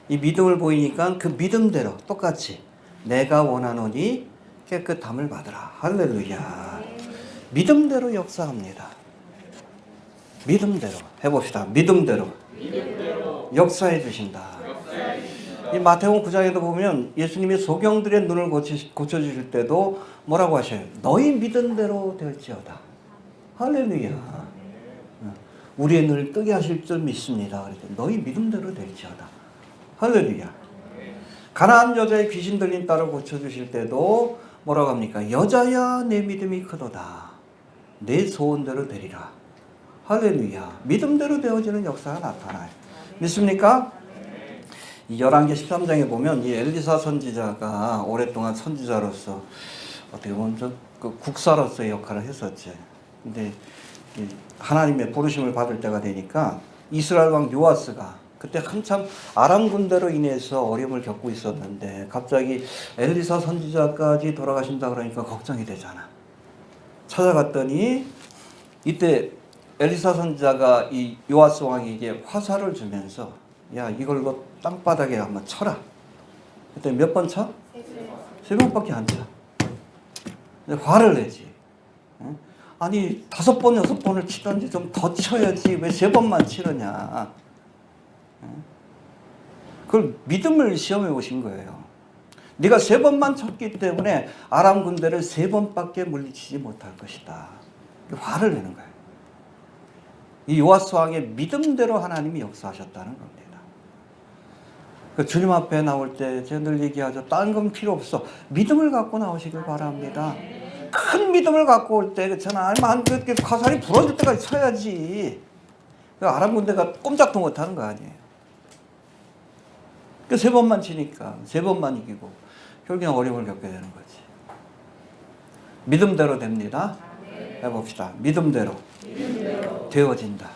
이 믿음을 보이니까 그 믿음대로 똑같이 내가 원하노니 깨끗함을 받으라. 할렐루야. 믿음대로 역사합니다. 믿음대로 해봅시다. 믿음대로 역사해 주신다. 이 마태복음 9장에도 보면 예수님이 소경들의 눈을 고쳐주실 때도 뭐라고 하셔요? 너희 믿음대로 될지어다. 할렐루야. 우리의 눈을 뜨게 하실 줄 믿습니다. 그랬더니 너희 믿음대로 될지어다. 할렐루야. 가나안 여자의 귀신 들린 딸을 고쳐주실 때도 뭐라고 합니까? 여자야 내 믿음이 크도다. 내 소원대로 되리라. 할렐루야. 믿음대로 되어지는 역사가 나타나요. 믿습니까? 이 열왕기 13장에 보면 이 엘리사 선지자가 오랫동안 선지자로서 어떻게 보면 그 국사로서의 역할을 했었지. 근데 하나님의 부르심을 받을 때가 되니까 이스라엘 왕 요아스가 그때 한참 아람 군대로 인해서 어려움을 겪고 있었는데 갑자기 엘리사 선지자까지 돌아가신다 그러니까 걱정이 되잖아. 찾아갔더니 이때 엘리사 선지자가 이 요아스 왕에게 화살을 주면서 야 이걸로 땅바닥에 한번 쳐라. 그때 몇 번 쳐? 세 번밖에 안 쳐. 화를 내지. 아니 5번 6번을 치든지 좀 더 쳐야지 왜 3번만 치느냐. 그걸 믿음을 시험해 오신 거예요. 네가 3번만 쳤기 때문에 아람 군대를 3번밖에 물리치지 못할 것이다. 화를 내는 거예요. 이 요아스 왕의 믿음대로 하나님이 역사하셨다는 겁니다. 그 주님 앞에 나올 때 제가 늘 얘기하죠. 딴 건 필요 없어. 믿음을 갖고 나오시길 바랍니다. 큰 믿음을 갖고 올 때 그렇잖아. 아니면 그렇게 화살이 부러질 때까지 쳐야지. 그 아람 군대가 꼼짝도 못하는 거 아니에요. 그 세 번만 치니까 세 번만 이기고 결국엔 어려움을 겪게 되는 거지. 믿음대로 됩니다. 해봅시다. 믿음대로 되어진다.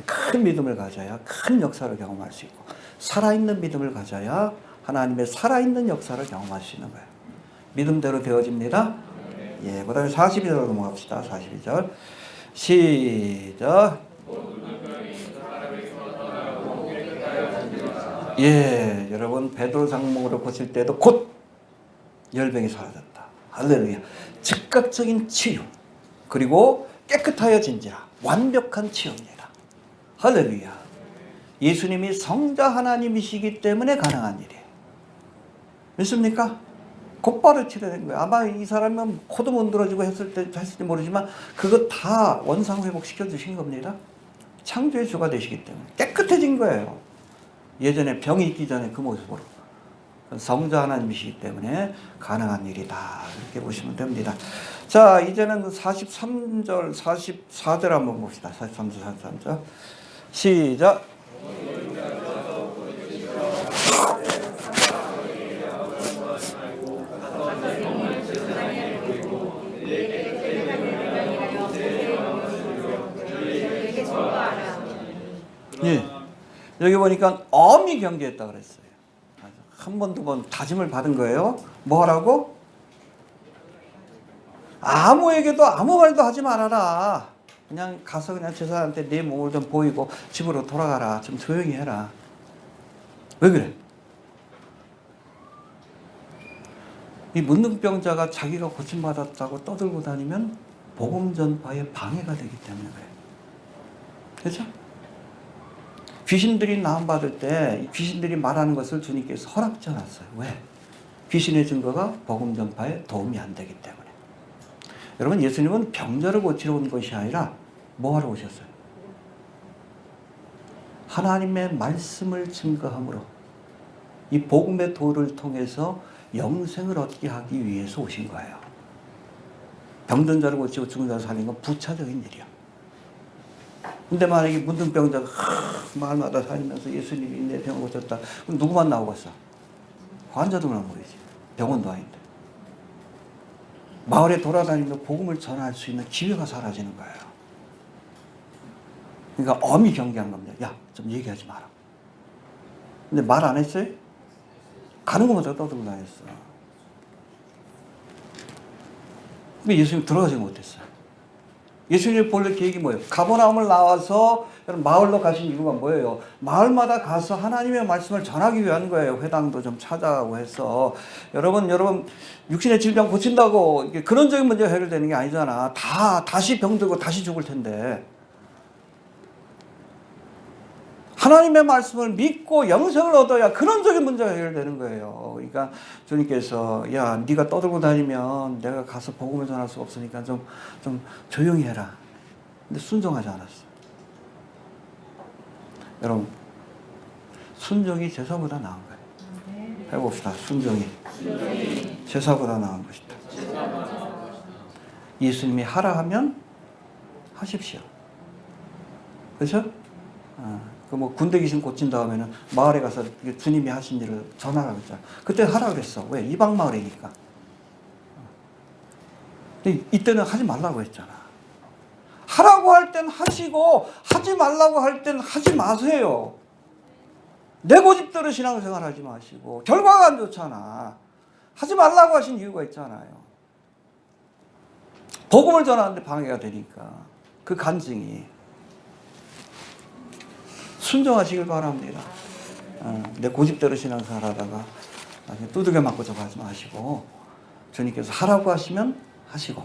큰 믿음을 가져야 큰 역사를 경험할 수 있고, 살아있는 믿음을 가져야 하나님의 살아있는 역사를 경험할 수 있는 거예요. 믿음대로 되어집니다. 예, 그 다음에 42절로 넘어갑시다. 42절 시작. 예, 여러분 베드로 장목으로 보실 때도 곧 열병이 사라졌다. 할렐루야. 즉각적인 치유, 그리고 깨끗하여진지라. 완벽한 치유입니다. 할렐루야. 예수님이 성자 하나님이시기 때문에 가능한 일이에요. 믿습니까? 곧바로 치료된 거예요. 아마 이 사람은 코도 못 들어주고 했을지 모르지만 그거 다 원상 회복시켜 주신 겁니다. 창조의 주가 되시기 때문에 깨끗해진 거예요. 예전에 병이 있기 전에 그 모습으로. 성자 하나님이시기 때문에 가능한 일이다. 이렇게 보시면 됩니다. 자, 이제는 43절, 44절 한번 봅시다. 43절, 43절. 시작. 예. 여기 보니까 엄히 경계했다 그랬어요. 한 번, 두 번 다짐을 받은 거예요. 뭐 하라고? 아무에게도 아무 말도 하지 말아라. 그냥 가서 그냥 제사한테 내 몸을 좀 보이고 집으로 돌아가라. 좀 조용히 해라. 왜 그래? 이 문둥병자가 자기가 고침받았다고 떠들고 다니면 복음 전파에 방해가 되기 때문에 그래요. 그렇죠? 귀신들이 나음받을 때 귀신들이 말하는 것을 주님께서 허락지 않았어요. 왜? 귀신의 증거가 복음 전파에 도움이 안 되기 때문에. 여러분, 예수님은 병자를 고치러 온 것이 아니라 뭐 하러 오셨어요? 하나님의 말씀을 증거함으로 이 복음의 도를 통해서 영생을 얻게 하기 위해서 오신 거예요. 병든 자를 고치고 죽은 자를 살리는 건 부차적인 일이야. 근데 만약에 문둥병자가 마을마다 다니면서 예수님이 내 병을 고쳤다. 그럼 누구만 나오겠어? 환자들만 모이지. 병원도 아닌데. 마을에 돌아다니며 복음을 전할 수 있는 기회가 사라지는 거예요. 그러니까 엄히 경계한 겁니다. 야, 좀 얘기하지 마라. 근데 말 안 했어요? 가는 것마다 떠들고 다녔어. 근데 예수님 들어가지 못했어요. 예수님의 본래 계획이 뭐예요? 가버나움을 나와서 마을로 가신 이유가 뭐예요? 마을마다 가서 하나님의 말씀을 전하기 위한 거예요. 회당도 좀 찾아가고 해서. 여러분 육신의 질병 고친다고 그런적인 문제가 해결되는 게 아니잖아. 다시 병들고 다시 죽을 텐데. 하나님의 말씀을 믿고 영생을 얻어야 그런적인 문제가 해결되는 거예요. 그러니까 주님께서 야, 네가 떠들고 다니면 내가 가서 복음을 전할 수 없으니까 좀 조용히 해라. 근데 순종하지 않았어. 여러분, 순종이 제사보다 나은 거예요. 해봅시다. 순종이 제사보다 나은 것이다. 예수님이 하라 하면 하십시오. 그렇죠? 뭐 군대 귀신 고친 다음에는 마을에 가서 주님이 하신 일을 전하라고 했잖아. 그때 하라 그랬어. 왜? 이방 마을이니까. 근데 이때는 하지 말라고 했잖아. 하라고 할 땐 하시고 하지 말라고 할 땐 하지 마세요. 내 고집대로 신앙생활 하지 마시고 결과가 안 좋잖아. 하지 말라고 하신 이유가 있잖아요. 복음을 전하는데 방해가 되니까 그 간증이. 순종하시길 바랍니다. 내 고집대로 신앙생활 하다가 두들겨 맞고 저거 하지 마시고 주님께서 하라고 하시면 하시고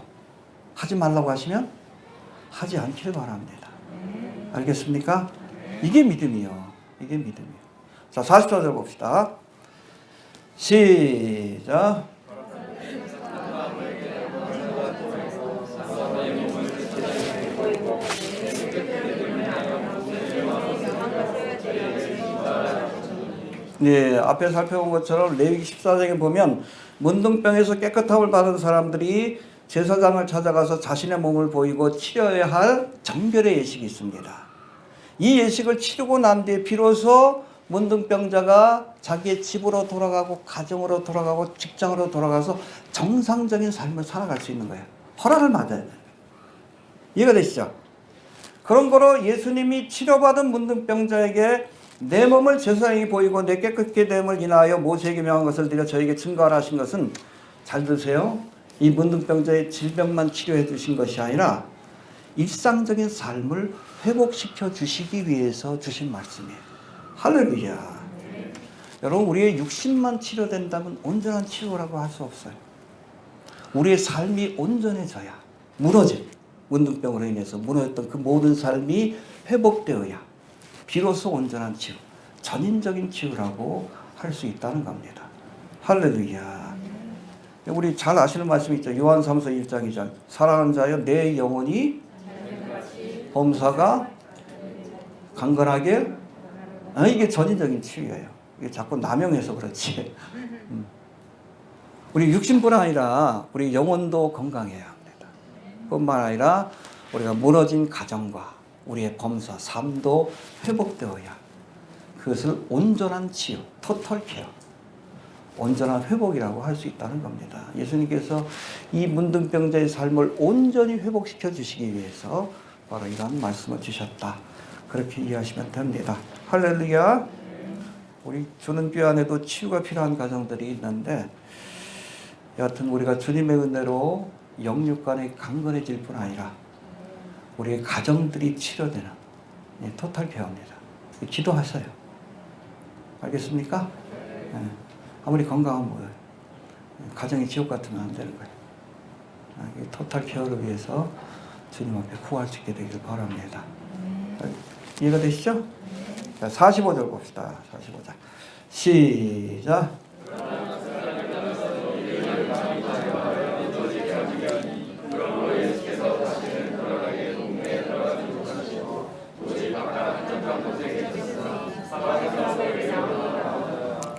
하지 말라고 하시면 하지 않길 바랍니다. 알겠습니까? 이게 믿음이요. 이게 믿음이요. 자, 44절 봅시다. 시작. 네, 앞에 살펴본 것처럼 레위기 14장에 보면 문둥병에서 깨끗함을 받은 사람들이 제사장을 찾아가서 자신의 몸을 보이고 치려야 할 정결의 예식이 있습니다. 이 예식을 치르고 난 뒤에 비로소 문둥병자가 자기의 집으로 돌아가고 가정으로 돌아가고 직장으로 돌아가서 정상적인 삶을 살아갈 수 있는 거예요. 허락을 받아야 돼요. 이해가 되시죠? 그런 거로 예수님이 치료받은 문둥병자에게 내 몸을 제사장이 보이고 내 깨끗게 됨을 인하여 모세에게 명한 것을 드려 저에게 증거하라 하신 것은, 잘 드세요, 이 문둥병자의 질병만 치료해 주신 것이 아니라 일상적인 삶을 회복시켜 주시기 위해서 주신 말씀이에요. 할렐루야. 여러분, 우리의 육신만 치료된다면 온전한 치료라고 할 수 없어요. 우리의 삶이 온전해져야, 무너진 문둥병으로 인해서 무너졌던 그 모든 삶이 회복되어야 비로소 온전한 치유, 전인적인 치유라고 할 수 있다는 겁니다. 할렐루야. 우리 잘 아시는 말씀이 있죠. 요한삼서 1장 2절. 사랑하는 자여 내 영혼이 범사가 강건하게, 이게 전인적인 치유예요. 이게 자꾸 남용해서 그렇지. 우리 육신뿐 아니라 우리 영혼도 건강해야 합니다. 뿐만 아니라 우리가 무너진 가정과 우리의 범사, 삶도 회복되어야 그것을 온전한 치유, 토털 케어, 온전한 회복이라고 할 수 있다는 겁니다. 예수님께서 이 문둥병자의 삶을 온전히 회복시켜 주시기 위해서 바로 이런 말씀을 주셨다. 그렇게 이해하시면 됩니다. 할렐루야. 우리 주는 교 안에도 치유가 필요한 가정들이 있는데, 여하튼 우리가 주님의 은혜로 영육간에 강건해질 뿐 아니라 우리의 가정들이 치료되는 토탈 케어입니다. 기도하세요. 알겠습니까? 아무리 건강한 뭐예요. 가정이 지옥 같으면 안 되는 거예요. 토탈 케어를 위해서 주님 앞에 구할 수 있게 되길 바랍니다. 이해가 되시죠? 자, 45절 봅시다. 45절. 시작.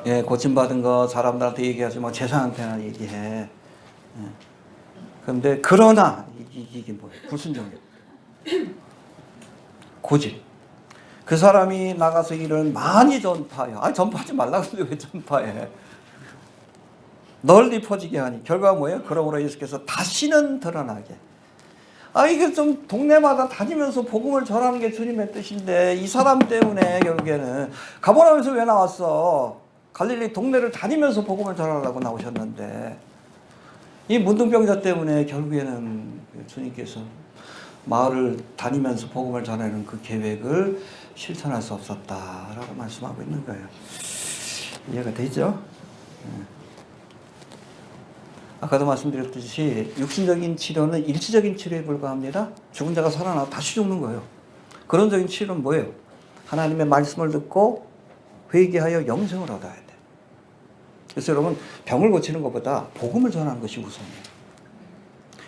예, 고침받은 거 사람들한테 얘기하지 뭐 재상한테나 얘기해. 그런데 그러나 이게 뭐예요? 불순종이에요. 고집. 그 사람이 나가서 일을 많이 전파해요. 전파하지 말라고 하는데 왜 전파해? 널리 퍼지게 하니 결과가 뭐예요? 그러므로 예수께서 다시는 드러나게. 이게 좀 동네마다 다니면서 복음을 전하는 게 주님의 뜻인데, 이 사람 때문에 결국에는 가버나움에서 왜 나왔어? 갈릴리 동네를 다니면서 복음을 전하려고 나오셨는데, 이 문둥병자 때문에 결국에는 주님께서 마을을 다니면서 복음을 전하는 그 계획을 실천할 수 없었다라고 말씀하고 있는 거예요. 이해가 되죠? 아까도 말씀드렸듯이 육신적인 치료는 일시적인 치료에 불과합니다. 죽은 자가 살아나 다시 죽는 거예요. 근원적인 치료는 뭐예요? 하나님의 말씀을 듣고 회개하여 영생을 얻어야 돼. 그래서 여러분, 병을 고치는 것보다 복음을 전하는 것이 우선이에요.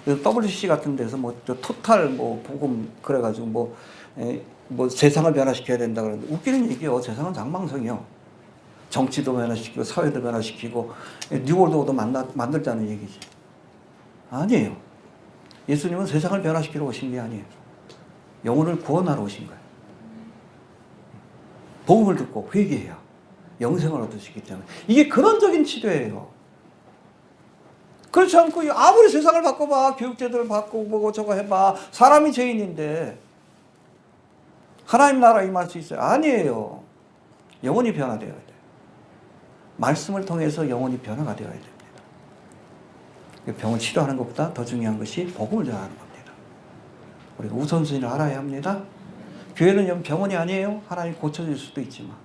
그래서 WCC 같은 데서 토탈 복음 그래가지고 세상을 변화시켜야 된다 그러는데, 웃기는 얘기요. 세상은 장망성이요. 정치도 변화시키고 사회도 변화시키고 뉴월드도 만들자는 얘기지. 아니에요. 예수님은 세상을 변화시키러 오신 게 아니에요. 영혼을 구원하러 오신 거예요. 복음을 듣고 회개해야 영생을 얻으시기 때문에 이게 근원적인 치료예요. 그렇지 않고 아무리 세상을 바꿔봐, 교육제도를 바꾸고 저거 해봐, 사람이 죄인인데 하나님 나라 임할 수 있어요? 아니에요. 영혼이 변화되어야 돼요. 말씀을 통해서 영혼이 변화가 되어야 됩니다. 병을 치료하는 것보다 더 중요한 것이 복음을 전하는 겁니다. 우리가 우선순위를 알아야 합니다. 교회는 병원이 아니에요. 하나님 고쳐줄 수도 있지만,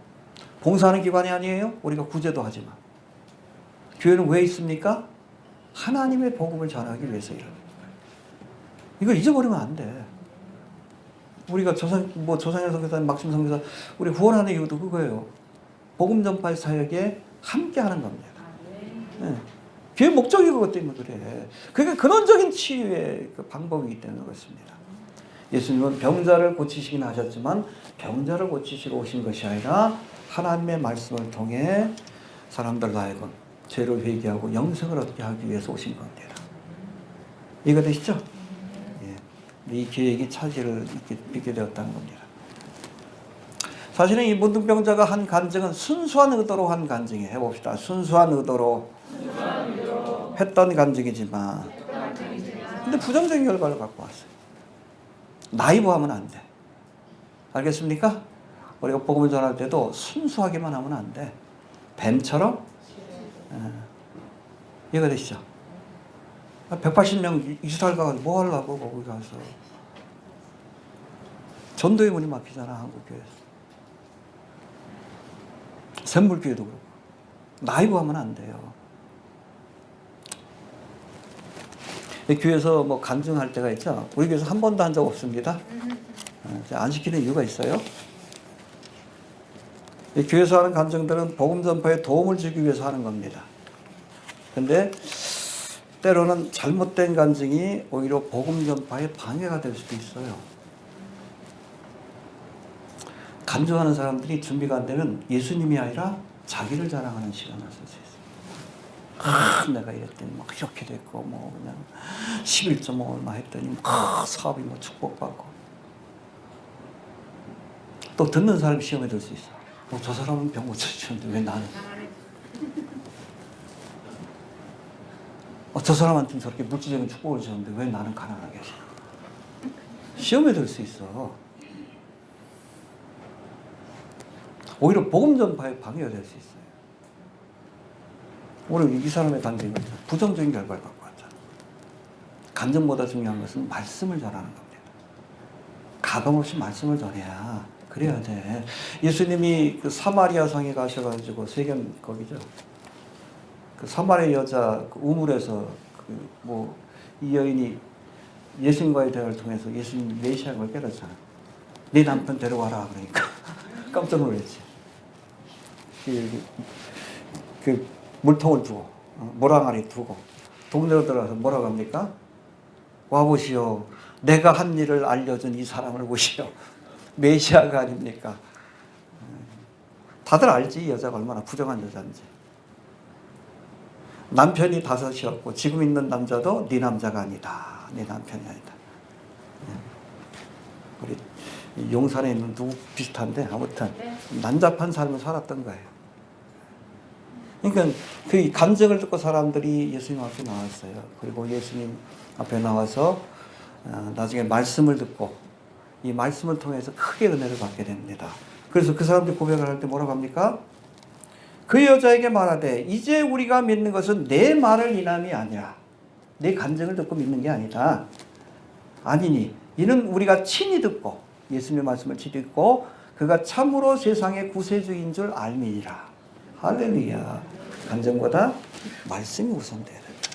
봉사하는 기관이 아니에요. 우리가 구제도 하지만, 교회는 왜 있습니까? 하나님의 복음을 전하기 위해서 일하는 거예요. 이걸 잊어버리면 안 돼. 우리가 조상현 선교사, 막심 선교사, 우리 후원하는 이유도 그거예요. 복음 전파의 사역에 함께하는 겁니다. 네. 교회 목적이 그것 때문에 그래. 그게 근원적인 치유의 그 방법이기 때문에 그렇습니다. 예수님은 병자를 고치시긴 하셨지만 병자를 고치시러 오신 것이 아니라 하나님의 말씀을 통해 사람들 하여금 죄를 회개하고 영생을 얻게 하기 위해서 오신 겁니다. 이해가 되시죠? 예. 이 계획이 차질을 빚게 되었다는 겁니다. 사실은 이 문둥병자가 한 간증은 순수한 의도로 한 간증이에요. 해봅시다. 순수한 의도로 했던 간증이지만 근데 부정적인 결과를 갖고 왔어요. 나이브하면 안 돼. 알겠습니까? 우리가 복음을 전할 때도 순수하게만 하면 안 돼. 뱀처럼. 이해가 되시죠? 180명 이스라엘 가서 뭐 하려고 거기 가서. 전도의 문이 막히잖아, 한국교회에서. 샘물교회도 그렇고. 나이브하면 안 돼요. 교회에서 뭐 간증할 때가 있죠. 우리 교회에서 한 번도 한 적 없습니다. 안 시키는 이유가 있어요. 교회에서 하는 간증들은 복음 전파에 도움을 주기 위해서 하는 겁니다. 근데 때로는 잘못된 간증이 오히려 복음 전파에 방해가 될 수도 있어요. 간증하는 사람들이 준비가 안 되면 예수님이 아니라 자기를 자랑하는 시간을 쓸 수 있어요. 내가 이랬더니 막 이렇게 됐고 뭐 그냥 11.5 얼마 했더니 사업이 뭐 축복받고 또 듣는 사람이 시험에 들 수 있어. 저 사람은 병 고쳐주는데 왜 나는? 저 사람한테는 저렇게 물질적인 축복을 주는데 왜 나는 가난하게 하시나? 시험에 들 수 있어. 오히려 복음 전파에 방해가 될 수 있어요. 오늘 이 사람의 간증은 부정적인 결과를 갖고 왔잖아. 간증보다 중요한 것은 말씀을 전하는 겁니다. 가감없이 말씀을 전해야 그래야 돼. 예수님이 그 사마리아 성에 가셔가지고 세겜 거기죠. 그 사마리아 여자 그 우물에서 그 뭐 이 여인이 예수님과의 대화를 통해서 예수님 메시아인 걸 깨닫잖아. 네 남편 데려와라 그러니까 깜짝 놀랐지. 그 물통을 두고 모랑아리 두고 동네로 들어가서 뭐라고 합니까? 와보시오. 내가 한 일을 알려준 이 사람을 보시오. 메시아가 아닙니까? 다들 알지 이 여자가 얼마나 부정한 여자인지. 남편이 5이었고 지금 있는 남자도 네 남자가 아니다. 네 남편이 아니다. 우리 용산에 있는 누구 비슷한데 아무튼 난잡한 삶을 살았던 거예요. 그러니까 그 간증을 듣고 사람들이 예수님 앞에 나왔어요. 그리고 예수님 앞에 나와서 나중에 말씀을 듣고 이 말씀을 통해서 크게 은혜를 받게 됩니다. 그래서 그 사람들이 고백을 할 때 뭐라고 합니까? 그 여자에게 말하되 이제 우리가 믿는 것은 내 말을 인함이 아니라 내 간증을 듣고 믿는 게 아니다. 아니니 이는 우리가 친히 듣고 예수님의 말씀을 친히 듣고 그가 참으로 세상의 구세주인 줄 알미니라. 할렐루야. 간증보다 말씀이 우선돼야 된다.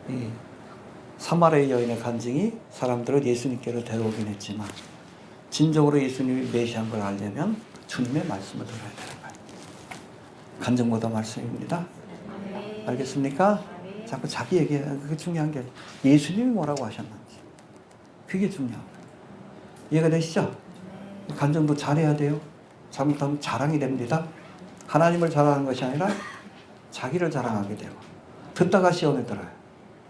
이 사마리아 여인의 간증이 사람들을 예수님께로 데려오긴 했지만 진정으로 예수님이 메시아인 걸 알려면 주님의 말씀을 들어야 되는 거예요. 간증보다 말씀입니다. 알겠습니까? 자꾸 자기 얘기하는 그게 중요한 게 예수님이 뭐라고 하셨는지 그게 중요한 거예요. 이해가 되시죠? 간증도 잘해야 돼요. 잘못하면 자랑이 됩니다. 하나님을 자랑하는 것이 아니라 자기를 자랑하게 되고 듣다가 시험에 들어요.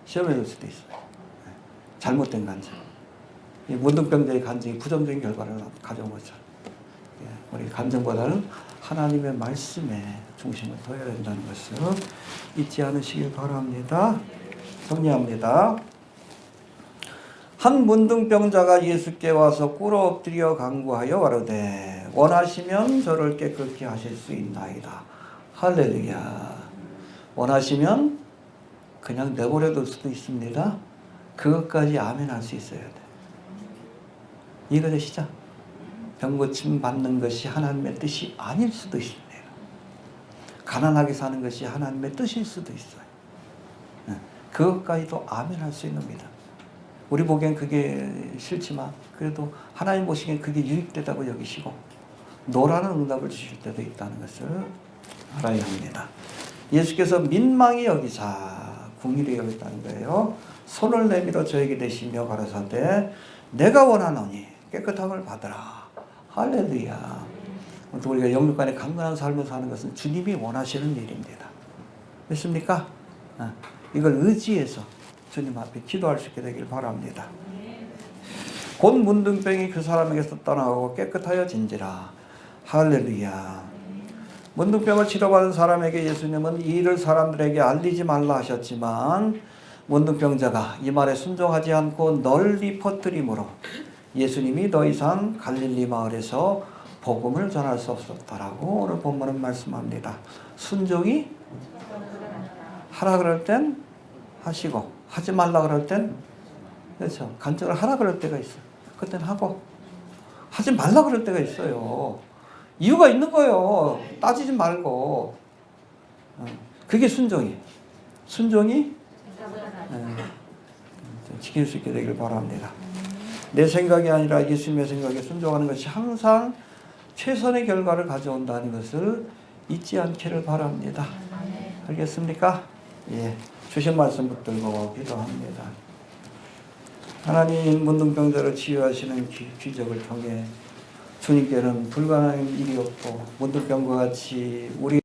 시험에 들 수도 있어요. 잘못된 간증. 이 문둥병자의 간증이 부정적인 결과를 가져온 거죠. 우리 간증보다는 하나님의 말씀에 중심을 둬야 된다는 것을 잊지 않으시길 바랍니다. 정리합니다. 한 문둥병자가 예수께 와서 꿇어 엎드려 간구하여 가로되 원하시면 저를 깨끗게 하실 수 있나이다. 할렐루야. 원하시면 그냥 내버려 둘 수도 있습니다. 그것까지 아멘 할 수 있어야 돼. 이해가 되시죠? 병고침 받는 것이 하나님의 뜻이 아닐 수도 있습니다. 가난하게 사는 것이 하나님의 뜻일 수도 있어요. 그것까지도 아멘 할 수 있는 겁니다. 우리 보기엔 그게 싫지만 그래도 하나님 보시기엔 그게 유익되다고 여기시고 노라는 응답을 주실 때도 있다는 것을 알아야 합니다. 예수께서 민망히 여기사 궁일이 여겼다는 거예요. 손을 내밀어 저에게 대시며 가라사대 내가 원하노니 깨끗함을 받으라. 할렐루야. 아무튼 우리가 영육간에 강건한 삶을 사는 것은 주님이 원하시는 일입니다. 믿습니까? 이걸 의지해서 주님 앞에 기도할 수 있게 되길 바랍니다. 곧 문둥병이 그 사람에게서 떠나고 깨끗하여진지라. 할렐루야. 문둥병을 치료받은 사람에게 예수님은 이 일을 사람들에게 알리지 말라 하셨지만 문둥병자가 이 말에 순종하지 않고 널리 퍼뜨림으로 예수님이 더 이상 갈릴리 마을에서 복음을 전할 수 없었다라고 오늘 본문은 말씀합니다. 순종이 하라 그럴 땐 하시고 하지 말라 그럴 땐 그렇죠. 간증을 하라 그럴 때가 있어요. 그땐 하고 하지 말라 그럴 때가 있어요. 이유가 있는 거예요. 따지지 말고. 그게 순종이에요. 순종이 지킬 수 있게 되길 바랍니다. 내 생각이 아니라 예수님의 생각에 순종하는 것이 항상 최선의 결과를 가져온다는 것을 잊지 않기를 바랍니다. 알겠습니까? 예, 주신 말씀 붙들고 기도합니다. 하나님, 문둥병자를 치유하시는 기적을 통해 주님께는 불가능한 일이 없고 문둥병과 같이 우리